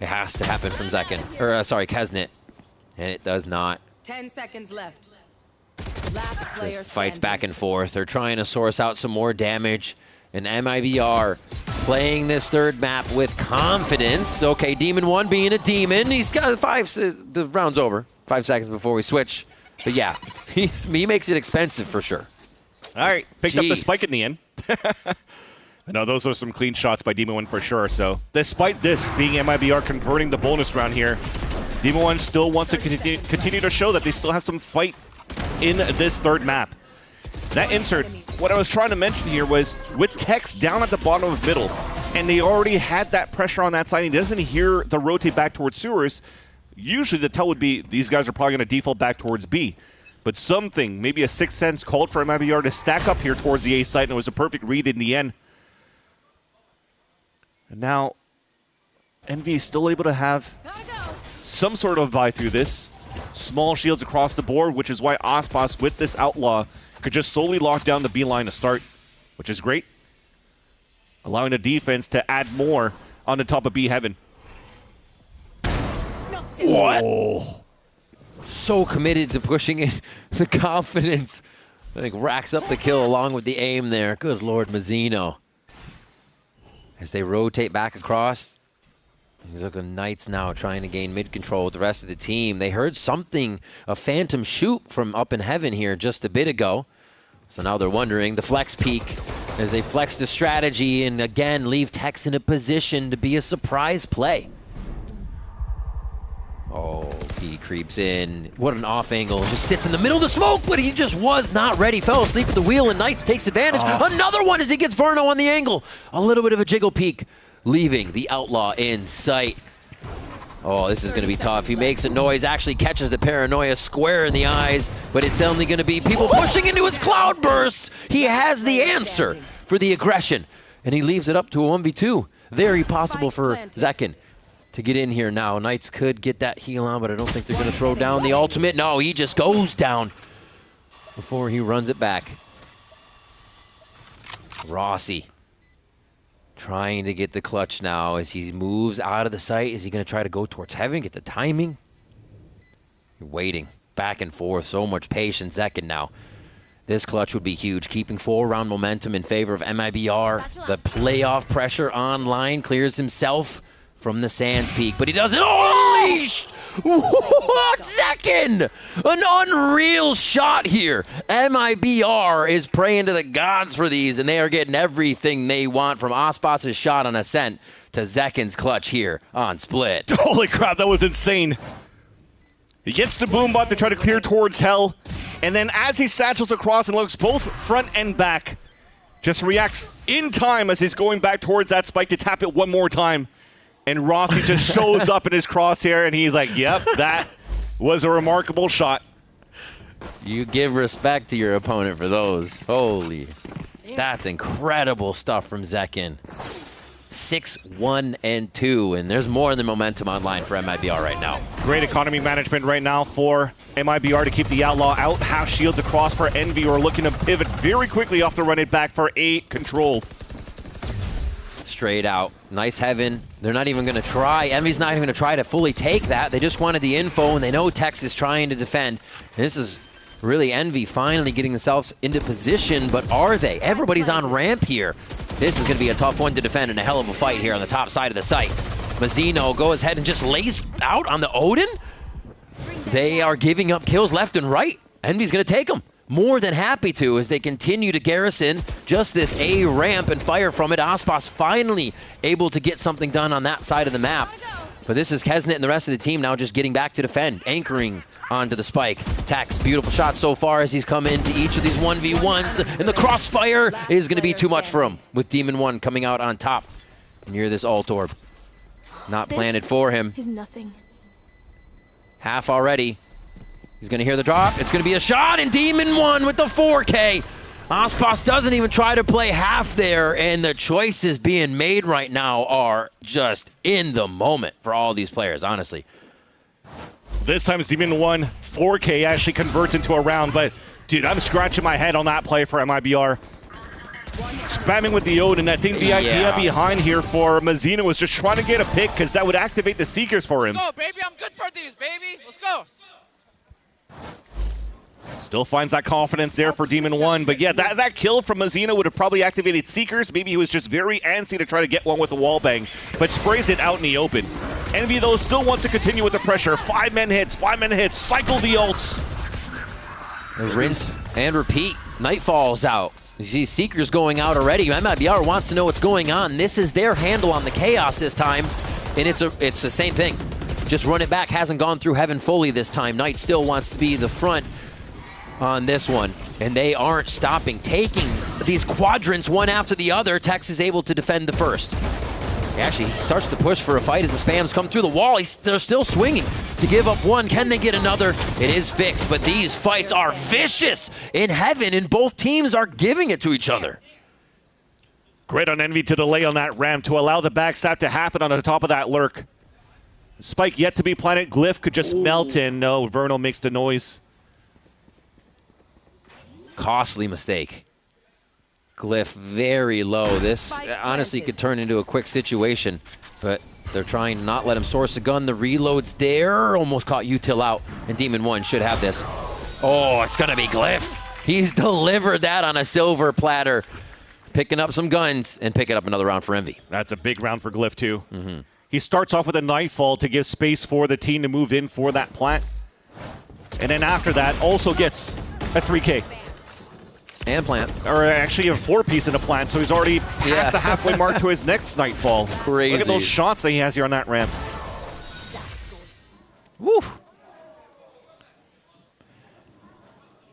It has to happen from Zakin, or sorry, Kesnet, and it does not. 10 seconds left. Just fights back and forth. They're trying to source out some more damage, and MIBR playing this third map with confidence. Okay, Demon 1 being a demon. He's got the round's over. 5 seconds before we switch. But yeah, he makes it expensive for sure. All right, picked up the spike in the end. No, those are some clean shots by Demon 1 for sure. So despite this being MIBR converting the bonus round here, Demon One still wants to continue to show that they still have some fight in this third map. That insert, what I was trying to mention here was with Tex down at the bottom of middle, and they already had that pressure on that side, he doesn't hear the rotate back towards sewers. Usually the tell would be these guys are probably going to default back towards B. But something, maybe a sixth sense called for MIBR to stack up here towards the A site, and it was a perfect read in the end. And now, Envy is still able to have some sort of buy through this. Small shields across the board, which is why Aspas with this Outlaw could just solely lock down the B line to start, which is great. Allowing the defense to add more on the top of B Heaven. What? Oh. So committed to pushing it. The confidence, I think, racks up the kill along with the aim there. Good Lord, Mazzino. As they rotate back across, these are the Knights now trying to gain mid-control with the rest of the team. They heard something, a phantom shoot from up in heaven here just a bit ago. So now they're wondering, the flex peek, as they flex the strategy and again leave Tex in a position to be a surprise play. Oh, he creeps in. What an off angle. Just sits in the middle of the smoke, but he just was not ready. Fell asleep at the wheel, and Knights takes advantage. Another one as he gets Verno on the angle. A little bit of a jiggle peek, leaving the Outlaw in sight. Oh, this is going to be tough. He makes a noise, actually catches the Paranoia square in the eyes, but it's only going to be people pushing into his cloud bursts. He has the answer for the aggression, and he leaves it up to a 1v2. Very possible for Zekin to get in here now. Knights could get that heal on, but I don't think they're going to throw down the ultimate. No, he just goes down before he runs it back. Rossi trying to get the clutch now as he moves out of the site. Is he going to try to go towards heaven, get the timing? You're waiting back and forth. So much patience. Zekin now. This clutch would be huge, keeping 4-round momentum in favor of MIBR. The playoff pressure online clears himself from the Sands Peak, but he doesn't. Unleashed! What second? An unreal shot here. MIBR is praying to the gods for these, and they are getting everything they want, from Aspas' shot on Ascent to Zekin's clutch here on Split. Holy crap, that was insane. He gets the boom bot to try to clear towards Hell, and then as he satchels across and looks both front and back, just reacts in time as he's going back towards that spike to tap it one more time. And Rossi just shows up in his crosshair, and he's like, yep, that was a remarkable shot. You give respect to your opponent for those. Holy. That's incredible stuff from Zekin. 6-1-2, and there's more than momentum online for MIBR right now. Great economy management right now for MIBR to keep the Outlaw out. Half shields across for Envy, who are looking to pivot very quickly off the run it back for A control. Straight out. Nice heaven. They're not even going to try. Envy's not even going to try to fully take that. They just wanted the info, and they know Tex is trying to defend. And this is really Envy finally getting themselves into position, but are they? Everybody's on ramp here. This is going to be a tough one to defend and a hell of a fight here on the top side of the site. Mazzino goes ahead and just lays out on the Odin. They are giving up kills left and right. Envy's going to take them. More than happy to, as they continue to garrison just this A ramp and fire from it. Aspas finally able to get something done on that side of the map. But this is Kesnet and the rest of the team now just getting back to defend, anchoring onto the spike. Tex, beautiful shot so far as he's come into each of these 1v1s, and the crossfire is going to be too much for him, with Demon One coming out on top near this ult orb. Not planted for him. Is nothing. Half already. He's going to hear the drop. It's going to be a shot, and Demon One with the 4K. Aspas doesn't even try to play half there, and the choices being made right now are just in the moment for all these players, honestly. This time it's Demon One. 4K actually converts into a round, but dude, I'm scratching my head on that play for MIBR. Spamming with the Odin. I think the idea behind here for Mazzino was just trying to get a pick, because that would activate the Seekers for him. Let's go, baby. I'm good for these, baby. Let's go. Still finds that confidence there for Demon One, but yeah, that kill from Mazzino would have probably activated Seekers. Maybe he was just very antsy to try to get one with the wall bang, but sprays it out in the open. Envy, though, still wants to continue with the pressure. 5-man hits, cycle the ults. Rinse and repeat. Nightfall's out. You see Seekers going out already. MIBR wants to know what's going on. This is their handle on the chaos this time, and it's the same thing. just run it back. Hasn't gone through Heaven fully this time. Knight still wants to be the front on this one, and they aren't stopping. Taking these quadrants one after the other, Tex is able to defend the first. Actually, he starts to push for a fight as the spams come through the wall. They're still swinging to give up one. Can they get another? It is fixed, but these fights are vicious in Heaven, and both teams are giving it to each other. Great on Envy to delay on that ramp to allow the backstab to happen on the top of that lurk. Spike yet to be planted. Glyph could just melt in. No, Verno makes the noise. Costly mistake. Glyph very low. This honestly could turn into a quick situation, but they're trying to not let him source a gun. The reload's there. Almost caught Util out, and Demon 1 should have this. Oh, it's going to be Glyph. He's delivered that on a silver platter. Picking up some guns and picking up another round for Envy. That's a big round for Glyph, too. He starts off with a Nightfall to give space for the team to move in for that plant. And then after that, also gets a 3K. And plant. Or actually a 4-piece in a plant, so he's already past the halfway mark to his next Nightfall. Crazy. Look at those shots that he has here on that ramp. Woo.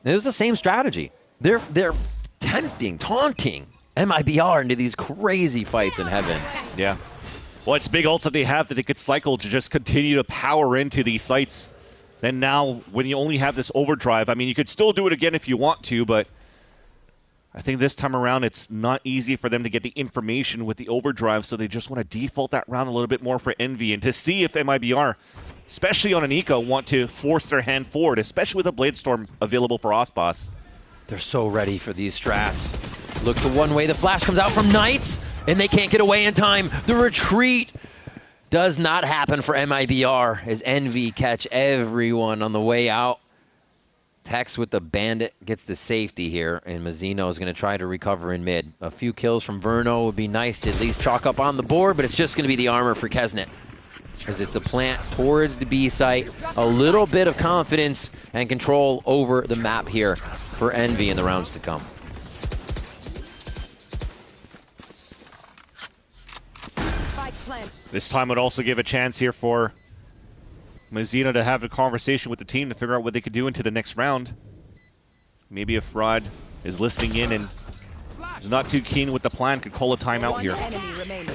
It was the same strategy. They're taunting MIBR into these crazy fights in Heaven. Yeah. Well, it's big ults that they have that they could cycle to just continue to power into these sites. Then now, when you only have this overdrive, I mean, you could still do it again if you want to, but I think this time around it's not easy for them to get the information with the overdrive, so they just want to default that round a little bit more for Envy and to see if MIBR, especially on an eco, want to force their hand forward, especially with a Blade Storm available for Osboss. They're so ready for these strats. Look the one way, the flash comes out from Knights, and they can't get away in time. The retreat does not happen for MIBR as Envy catch everyone on the way out. Tex with the Bandit gets the safety here, and Mazzino is going to try to recover in mid. A few kills from Verno would be nice to at least chalk up on the board, but it's just going to be the armor for Kesnet, as it's a plant towards the B site. A little bit of confidence and control over the map here for Envy in the rounds to come. This time would also give a chance here for Mazzino to have a conversation with the team to figure out what they could do into the next round. Maybe if Rod is listening in and is not too keen with the plan, could call a timeout here.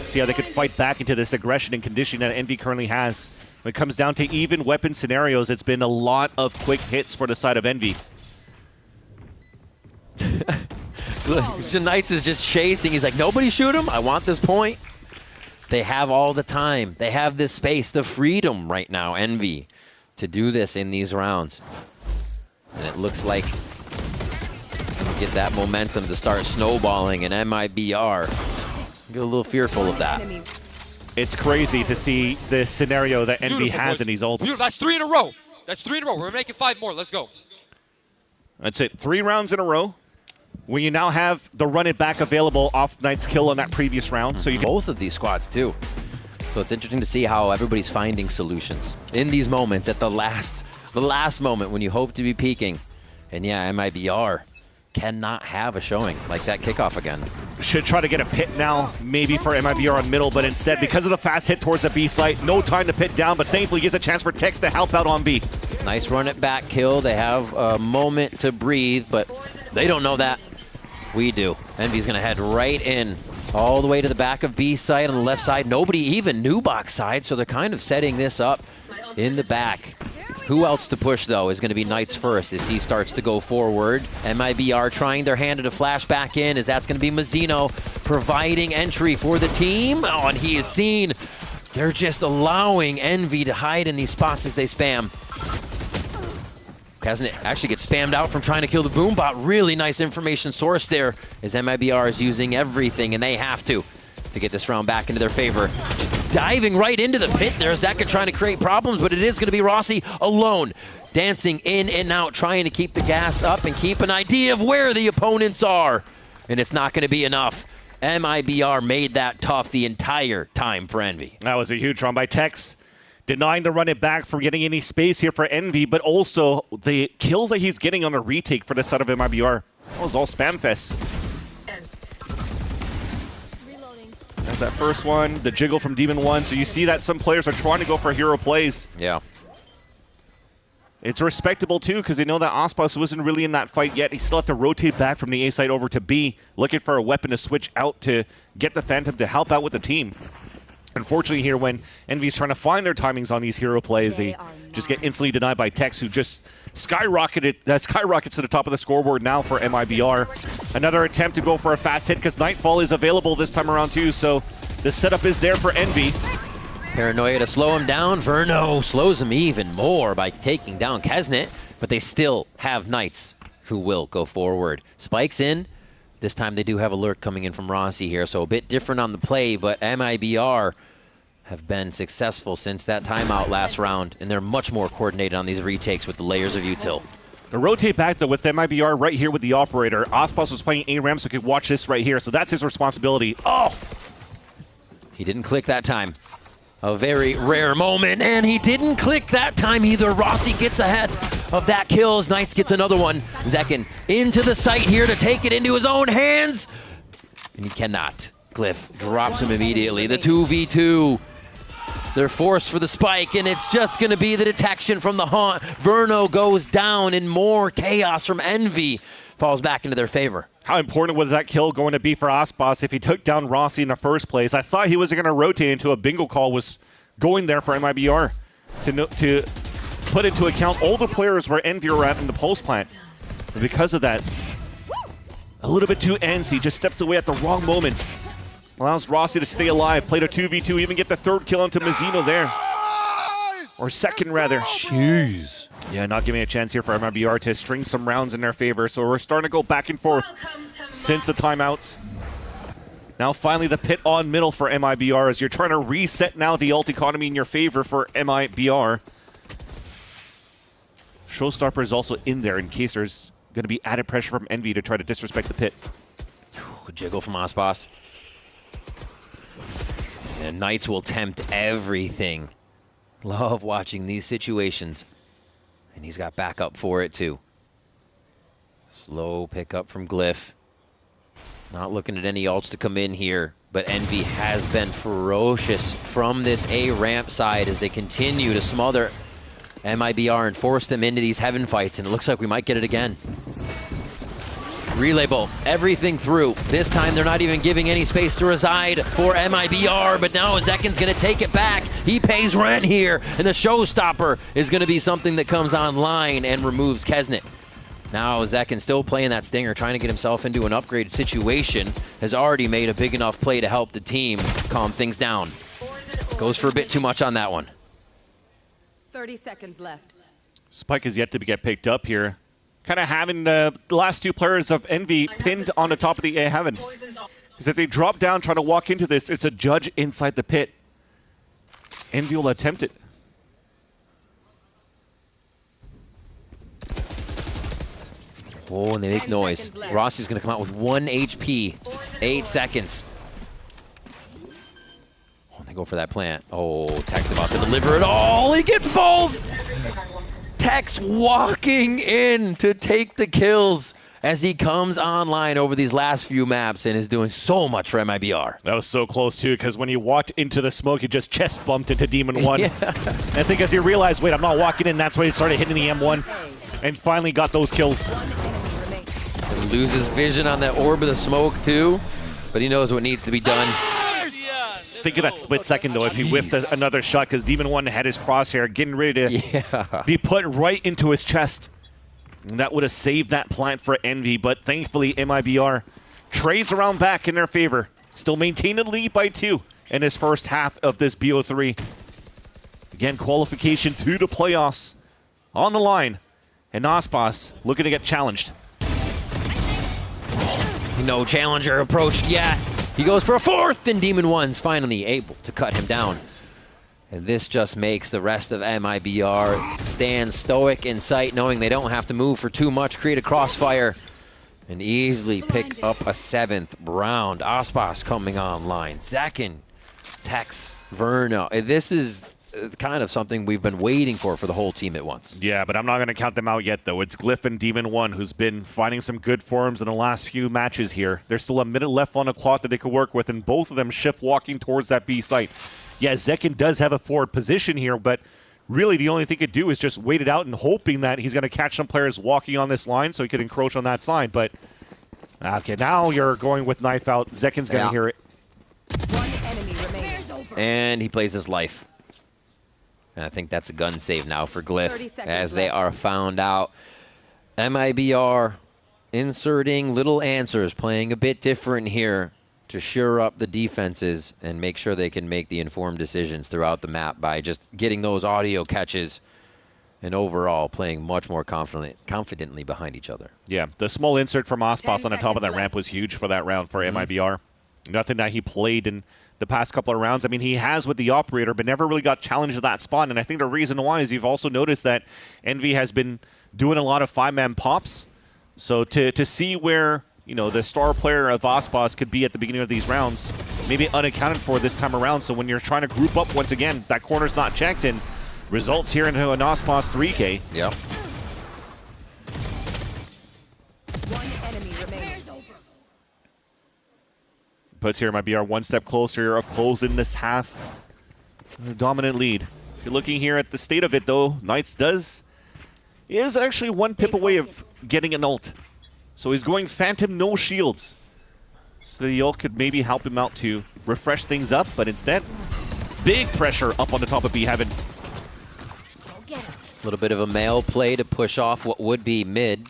See how they could fight back into this aggression and conditioning that Envy currently has. When it comes down to even weapon scenarios, it's been a lot of quick hits for the side of Envy. Knights is just chasing. He's like, nobody shoot him. I want this point. They have all the time. They have this space, the freedom right now, Envy, to do this in these rounds. And it looks like we get that momentum to start snowballing, and MIBR get a little fearful of that. It's crazy to see this scenario that Envy has in these ults. Beautiful. That's 3 in a row. That's 3 in a row. We're making 5 more. Let's go. That's it. 3 rounds in a row. When you now have the run it back available off Knight's kill on that previous round. So you can both of these squads too. So it's interesting to see how everybody's finding solutions in these moments at the last moment when you hope to be peaking. And yeah, MIBR cannot have a showing like that kickoff again. Should try to get a pit now, maybe for MIBR on middle, but instead, because of the fast hit towards the B site, no time to pit down, but thankfully gives a chance for Tex to help out on B. Nice run it back kill. They have a moment to breathe, but they don't know that. We do. Envy's going to head right in all the way to the back of B side on the left side. Nobody even knew box side, so they're kind of setting this up in the back. Who else to push, though, is going to be Knights first as he starts to go forward. MIBR trying their hand at a flash back in, as that's going to be Mazzino providing entry for the team. Oh, and he is seen. They're just allowing Envy to hide in these spots as they spam. Kesnet actually gets spammed out from trying to kill the Boombot. Really nice information source there as MIBR is using everything, and they have to get this round back into their favor. Just diving right into the pit there. Zeka trying to create problems, but it is going to be Rossi alone. Dancing in and out, trying to keep the gas up and keep an idea of where the opponents are. And it's not going to be enough. MIBR made that tough the entire time for Envy. That was a huge run by Tex. Denying to run it back from getting any space here for Envy, but also the kills that he's getting on the retake for the side of MIBR. That was all spam fest. Was that first one? The jiggle from Demon 1. So you see that some players are trying to go for hero plays. Yeah. It's respectable, too, because they know that Aspas wasn't really in that fight yet. He still had to rotate back from the A side over to B, looking for a weapon to switch out to get the Phantom to help out with the team. Unfortunately here, when Envy's trying to find their timings on these hero plays, they just get instantly denied by Tex, who just skyrockets to the top of the scoreboard now for MIBR. Another attempt to go for a fast hit, because Nightfall is available this time around, too, so the setup is there for Envy. Paranoia to slow him down. Verno slows him even more by taking down Kesnet, but they still have Knights who will go forward. Spikes in. This time they do have a lurk coming in from Rossi here, so a bit different on the play, but MIBR have been successful since that timeout last round, and they're much more coordinated on these retakes with the layers of util. To rotate back, though, with MIBR right here with the operator. Aspas was playing A-Ram, so he could watch this right here, so that's his responsibility. Oh! He didn't click that time. A very rare moment, and he didn't click that time either. Rossi gets ahead of that kill as Knights gets another one. Zekin into the site here to take it into his own hands, and he cannot. Glyph drops him immediately. The 2v2. They're forced for the spike, and it's just going to be the detection from the haunt. Verno goes down, and more chaos from Envy falls back into their favor. How important was that kill going to be for Aspas if he took down Rossi in the first place? I thought he was going to rotate into a bingo call was going there for MIBR to put into account all the players where Envy were at in the post plant. But because of that, a little bit too antsy, just steps away at the wrong moment. Allows Rossi to stay alive, played a 2v2, even get the third kill into Mazzino there. Or second, rather. Jeez. Yeah, not giving a chance here for MIBR to string some rounds in their favor. So we're starting to go back and forth since the timeouts. Now finally the pit on middle for MIBR as you're trying to reset now the ult economy in your favor for MIBR. Showstopper is also in there in case there's going to be added pressure from Envy to try to disrespect the pit. Jiggle from Aspas. And Knights will tempt everything. Love watching these situations. And he's got backup for it, too. Slow pickup from Glyph. Not looking at any ults to come in here, but Envy has been ferocious from this A ramp side as they continue to smother MIBR and force them into these heaven fights, and it looks like we might get it again. Relay bolt, everything through. This time they're not even giving any space to reside for MIBR, but now Zekin's gonna take it back. He pays rent here, and the showstopper is gonna be something that comes online and removes Kesnet. Now Zekin still playing that stinger, trying to get himself into an upgraded situation, has already made a big enough play to help the team calm things down. Goes for a bit too much on that one. 30 seconds left. Spike is yet to get picked up here. Kind of having the last two players of Envy pinned on the top of the A heaven. Because if they drop down trying to walk into this, it's a judge inside the pit. Envy will attempt it. Oh, and they make noise. Rossi's going to come out with 1 HP. 8 seconds. Oh, they go for that plant. Oh, Tech's about to deliver it all. He gets both! Tech's walking in to take the kills as he comes online over these last few maps and is doing so much for MIBR. That was so close, too, because when he walked into the smoke, he just chest bumped into Demon 1. Yeah. I think as he realized, wait, I'm not walking in, that's why he started hitting the M1 and finally got those kills. He loses vision on that orb of the smoke, too, but he knows what needs to be done. Think of that split second, though, if he whiffed another shot, because Demon 1 had his crosshair getting ready to be put right into his chest. And that would have saved that plant for Envy, but thankfully MIBR trades around back in their favor. Still maintain a lead by 2 in his first half of this BO3. Again, qualification to the playoffs on the line. And Aspas looking to get challenged. No challenger approached yet. He goes for a 4th, and Demon 1's finally able to cut him down. And this just makes the rest of MIBR stand stoic in sight, knowing they don't have to move for too much, create a crossfire, and easily pick up a 7th round. Aspas coming online. Zekin, Tex, Verno. This is kind of something we've been waiting for the whole team at once. Yeah, but I'm not going to count them out yet, though. It's Glyph and Demon 1 who's been finding some good forms in the last few matches here. There's still a minute left on the clock that they could work with, and both of them shift walking towards that B site. Yeah, Zekin does have a forward position here, but really the only thing he could do is just wait it out and hoping that he's going to catch some players walking on this line so he could encroach on that side. But, okay, now you're going with knife out. Zekin's going to hear it. One enemy remaining. And he plays his life. And I think that's a gun save now for Glyph as they are found out. MIBR inserting little answers, playing a bit different here to shore up the defenses and make sure they can make the informed decisions throughout the map by just getting those audio catches and overall playing much more confidently behind each other. Yeah, the small insert from Aspas on the top of that ramp was huge for that round for MIBR. Nothing that he played in the past couple of rounds. I mean, he has with the operator, but never really got challenged at that spot. And I think the reason why is you've also noticed that Envy has been doing a lot of 5-man pops. So to see where, you know, the star player of Aspas could be at the beginning of these rounds, maybe unaccounted for this time around. So when you're trying to group up once again, that corner's not checked, and results here into an Aspas 3K. Yep. One enemy remaining. Puts here MIBR one step closer of closing this half. A dominant lead. If you're looking here at the state of it, though, Knights is actually one pip away of getting an ult. So he's going Phantom, no shields. So the ult could maybe help him out to refresh things up, but instead, big pressure up on the top of B Heaven. A little bit of a mail play to push off what would be mid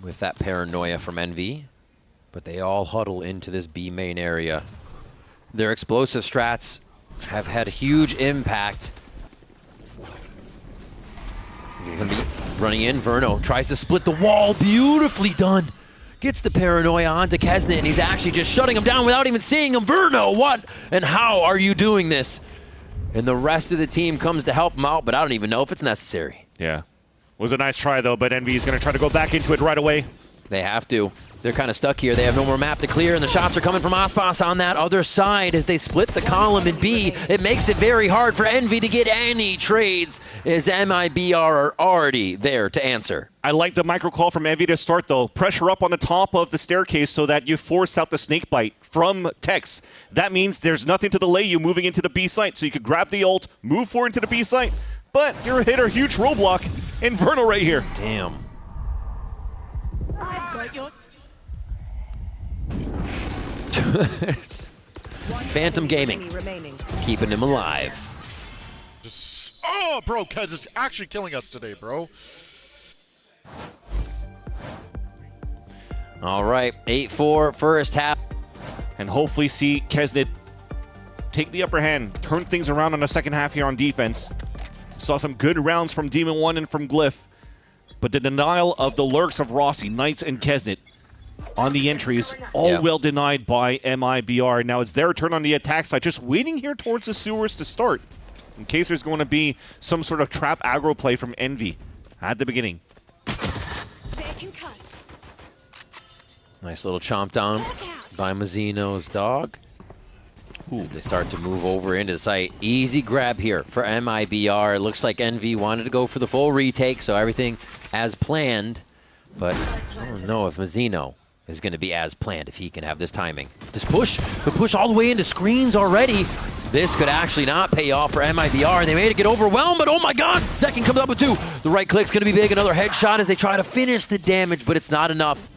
with that paranoia from Envy. But they all huddle into this B main area. Their explosive strats have had a huge impact. He's gonna be running in. Verno tries to split the wall. Beautifully done. Gets the paranoia onto Kesnet, and he's actually just shutting him down without even seeing him. Verno, what and how are you doing this? And the rest of the team comes to help him out, but I don't even know if it's necessary. Yeah. Was a nice try, though, but Envy is going to try to go back into it right away. They have to. They're kind of stuck here. They have no more map to clear, and the shots are coming from Aspas on that other side as they split the column in B. It makes it very hard for Envy to get any trades as MIBR are already there to answer. I like the micro call from Envy to start, though. Pressure up on the top of the staircase so that you force out the snake bite from Tex. That means there's nothing to delay you moving into the B site, so you could grab the ult, move forward into the B site, but you're hit a huge roadblock in Vernal right here. Damn. Phantom Gaming, keeping him alive. Oh, bro, Kez is actually killing us today, bro. All right, 8-4 first half. And hopefully see Kesnet take the upper hand, turn things around on the second half here on defense. Saw some good rounds from Demon 1 and from Glyph, but the denial of the lurks of Rossi, Knights, and Kesnet on the entries, all well denied by MIBR. Now it's their turn on the attack side, just waiting here towards the sewers to start, in case there's going to be some sort of trap aggro play from Envy at the beginning. Nice little chomp down by Mazzino's dog. As they start to move over into the site. Easy grab here for MIBR. It looks like Envy wanted to go for the full retake, so everything as planned. But I don't know if Mazzino is going to be as planned if he can have this timing. This push could push all the way into screens already. This could actually not pay off for MIBR. They made it get overwhelmed, but oh my god! Zekin comes up with two. The right click's going to be big. Another headshot as they try to finish the damage, but it's not enough.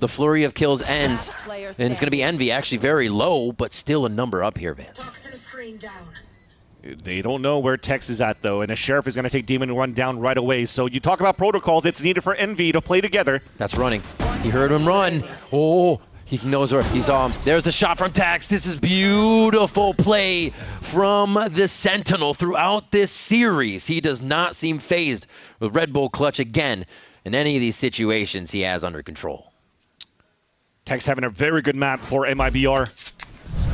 The flurry of kills ends, and it's going to be Envy, actually very low, but still a number up here, Vance. They don't know where Tex is at, though, and a Sheriff is going to take Demon 1 down right away. So you talk about protocols, it's needed for Envy to play together. That's running. He heard him run. Oh, he knows where he saw him. There's the shot from Tex. This is beautiful play from the Sentinel throughout this series. He does not seem phased with Red Bull clutch again in any of these situations he has under control. Tex having a very good map for MIBR.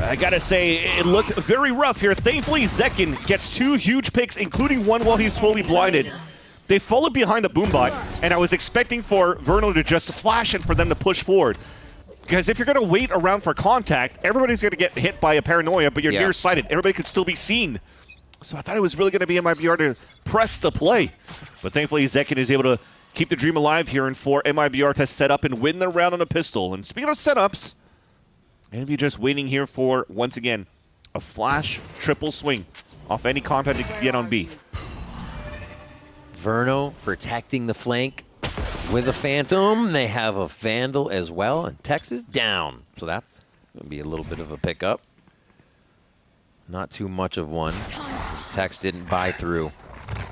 I gotta say, it looked very rough here. Thankfully, Zekin gets two huge picks, including one while he's fully blinded. They followed behind the boombot, and I was expecting for Vernal to just flash and for them to push forward. Because if you're gonna wait around for contact, everybody's gonna get hit by a paranoia, but you're nearsighted. Everybody could still be seen. So I thought it was really going to be MIBR to press the play. But thankfully, Zekin is able to keep the dream alive here and for MIBR to set up and win the round on a pistol. And speaking of setups, Envy just waiting here for, once again, a flash triple swing off any contact they can get on B. Verno protecting the flank with a Phantom. They have a Vandal as well, and Tex is down. So that's going to be a little bit of a pickup. Not too much of one. Tex didn't buy through,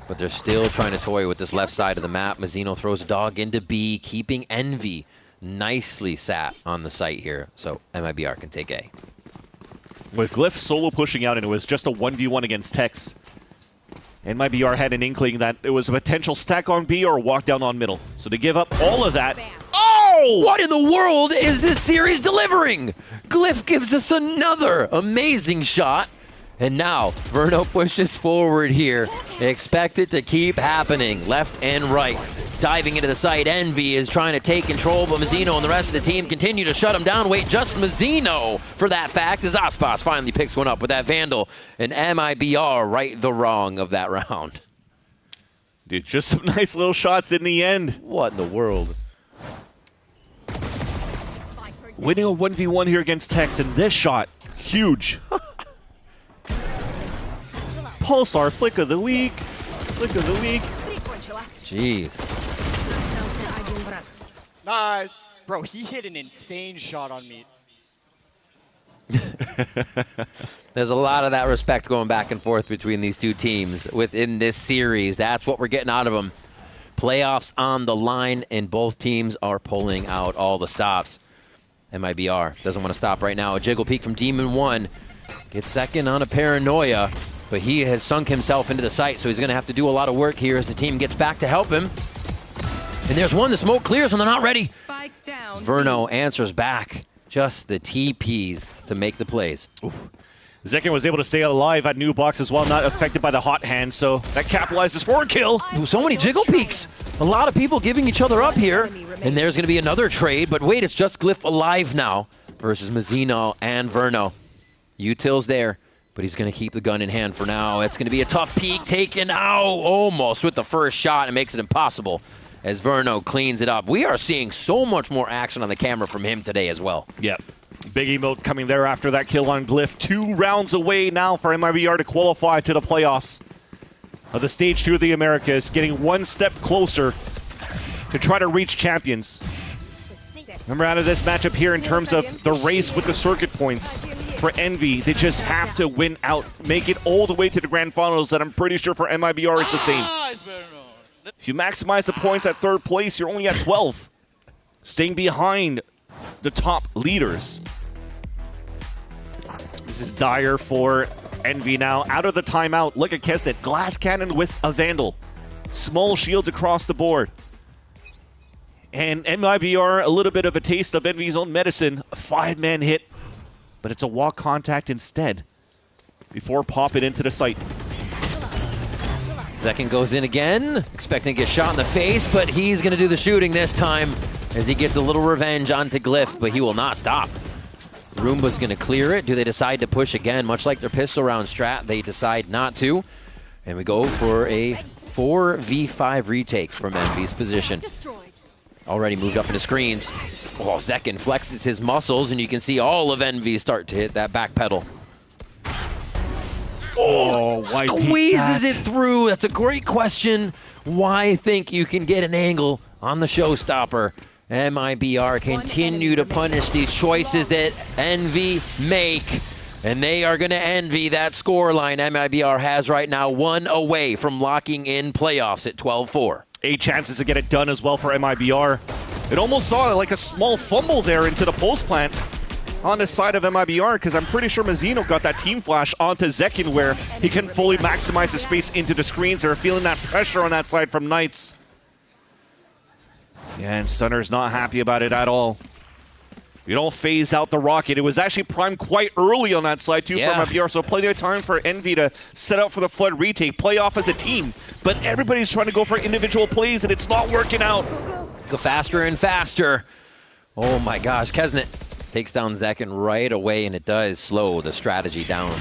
but they're still trying to toy with this left side of the map. Mazzino throws a dog into B, keeping Envy nicely sat on the site here, so MIBR can take A. With Glyph solo pushing out, and it was just a 1v1 against Tex, MIBR had an inkling that it was a potential stack on B or a walk down on middle. So to give up all of that. Oh! What in the world is this series delivering? Glyph gives us another amazing shot. And now, Verno pushes forward here. Expect it to keep happening, left and right. Diving into the site, Envy is trying to take control, but Mazzino and the rest of the team continue to shut him down. Wait, just Mazzino for that fact, as Aspas finally picks one up with that Vandal. And MIBR right the wrong of that round. Dude, just some nice little shots in the end. What in the world? Winning a 1v1 here against Tex, and this shot, huge. Pulsar, flick of the week. Flick of the week. Jeez. Nice. Bro, he hit an insane shot on me. There's a lot of that respect going back and forth between these two teams within this series. That's what we're getting out of them. Playoffs on the line, and both teams are pulling out all the stops. MIBR doesn't want to stop right now. A jiggle peek from Demon 1. Gets second on a paranoia, but he has sunk himself into the site, so he's going to have to do a lot of work here as the team gets back to help him. And there's one. The smoke clears, and they're not ready. Verno answers back. Just the TPs to make the plays. Oof. Zekin was able to stay alive at New Box as well, not affected by the hot hand, so that capitalizes for a kill. Ooh, so many jiggle peeks. A lot of people giving each other up here. And there's going to be another trade, but wait, it's just Glyph alive now versus Mazzino and Verno. Util's there, but he's going to keep the gun in hand for now. It's going to be a tough peek taken out almost with the first shot. It makes it impossible as Verno cleans it up. We are seeing so much more action on the camera from him today as well. Yep. Big emote coming there after that kill on Glyph. 2 rounds away now for MIBR to qualify to the playoffs of the Stage 2 of the Americas, getting one step closer to try to reach champions. Remember, out of this matchup here in terms of the race with the circuit points for Envy, they just have to win out, make it all the way to the grand finals, and I'm pretty sure for MIBR it's the same. If you maximize the points at 3rd place, you're only at 12, staying behind the top leaders. This is dire for Envy now. Out of the timeout, look at Kesnet. Glass cannon with a Vandal. Small shields across the board. And MIBR, a little bit of a taste of Envy's own medicine. A 5-man hit, but it's a walk contact instead before popping into the site. Zekin goes in again, expecting to get shot in the face, but he's going to do the shooting this time as he gets a little revenge onto Glyph, but he will not stop. Roomba's going to clear it. Do they decide to push again? Much like their pistol round strat, they decide not to. And we go for a 4v5 retake from Envy's position. Already moved up into screens. Oh, Zekin flexes his muscles, and you can see all of Envy start to hit that back pedal. Oh, squeezes it through. That's a great question. Why think you can get an angle on the showstopper? MIBR continue to punish these choices that Envy make, and they are going to envy that scoreline MIBR has right now, 1 away from locking in playoffs at 12-4. 8 chances to get it done as well for MIBR. It almost saw like a small fumble there into the post plant on the side of MIBR, because I'm pretty sure Mazzino got that team flash onto Zekin where he couldn't fully maximize his space into the screens. They're feeling that pressure on that side from Knights. Yeah, and Stunner's not happy about it at all. You don't phase out the rocket. It was actually primed quite early on that side too for MIBR, so plenty of time for Envy to set up for the Flood retake, play off as a team. But everybody's trying to go for individual plays, and it's not working out. Go faster and faster. Oh my gosh, Kesnet takes down Zekin right away, and it does slow the strategy down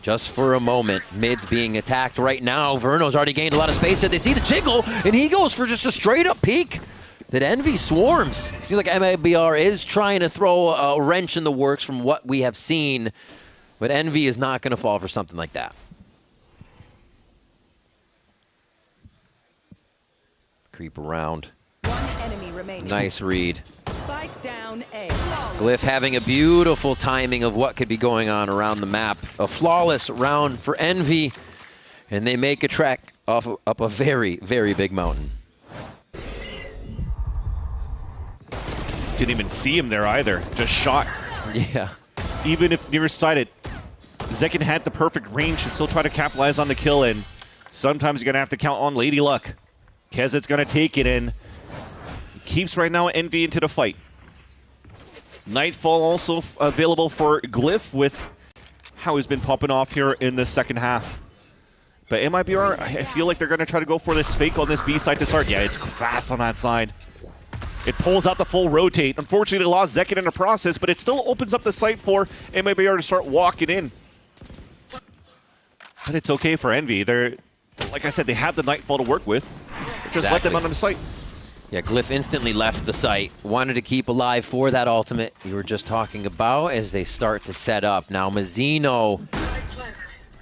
just for a moment. Mid's being attacked right now. Verno's already gained a lot of space. They see the jiggle, and he goes for just a straight-up peek. That Envy swarms. Seems like MIBR is trying to throw a wrench in the works from what we have seen, but Envy is not going to fall for something like that. Creep around. One enemy remaining. Nice read. Spike down A. Glyph having a beautiful timing of what could be going on around the map. A flawless round for Envy, and they make a trek up a very, very big mountain. Didn't even see him there either. Just shot. Yeah. Even if nearsighted, Zekin had the perfect range and still try to capitalize on the kill, and sometimes you're going to have to count on Lady Luck. Kezzet's going to take it in. Keeps right now Envy into the fight. Nightfall also available for Glyph with how he's been popping off here in the second half. But MIBR, I feel like they're going to try to go for this fake on this B side to start. Yeah, it's fast on that side. It pulls out the full rotate. Unfortunately, they lost Zekin in the process, but it still opens up the site for MIBR to start walking in. But it's okay for Envy. They're, like I said, they have the Nightfall to work with. Just let them on the site. Yeah, Glyph instantly left the site. Wanted to keep alive for that ultimate you were just talking about as they start to set up. Now, Mazzino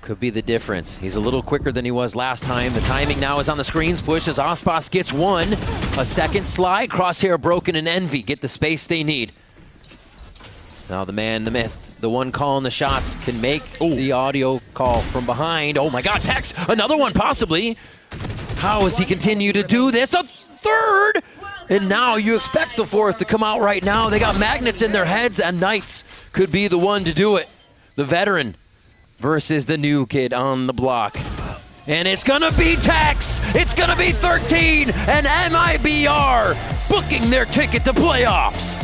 could be the difference. He's a little quicker than he was last time. The timing now is on the screens. Push as Ospas gets one. A second slide. Crosshair broken, and Envy get the space they need. Now the man, the myth, the one calling the shots can make the audio call from behind. Oh my God, Tex, another one possibly. How does he continue to do this? A third! And now you expect the fourth to come out right now. They got magnets in their heads, and Knights could be the one to do it. The veteran versus the new kid on the block. And it's gonna be Tex! It's gonna be 13! And MIBR booking their ticket to playoffs!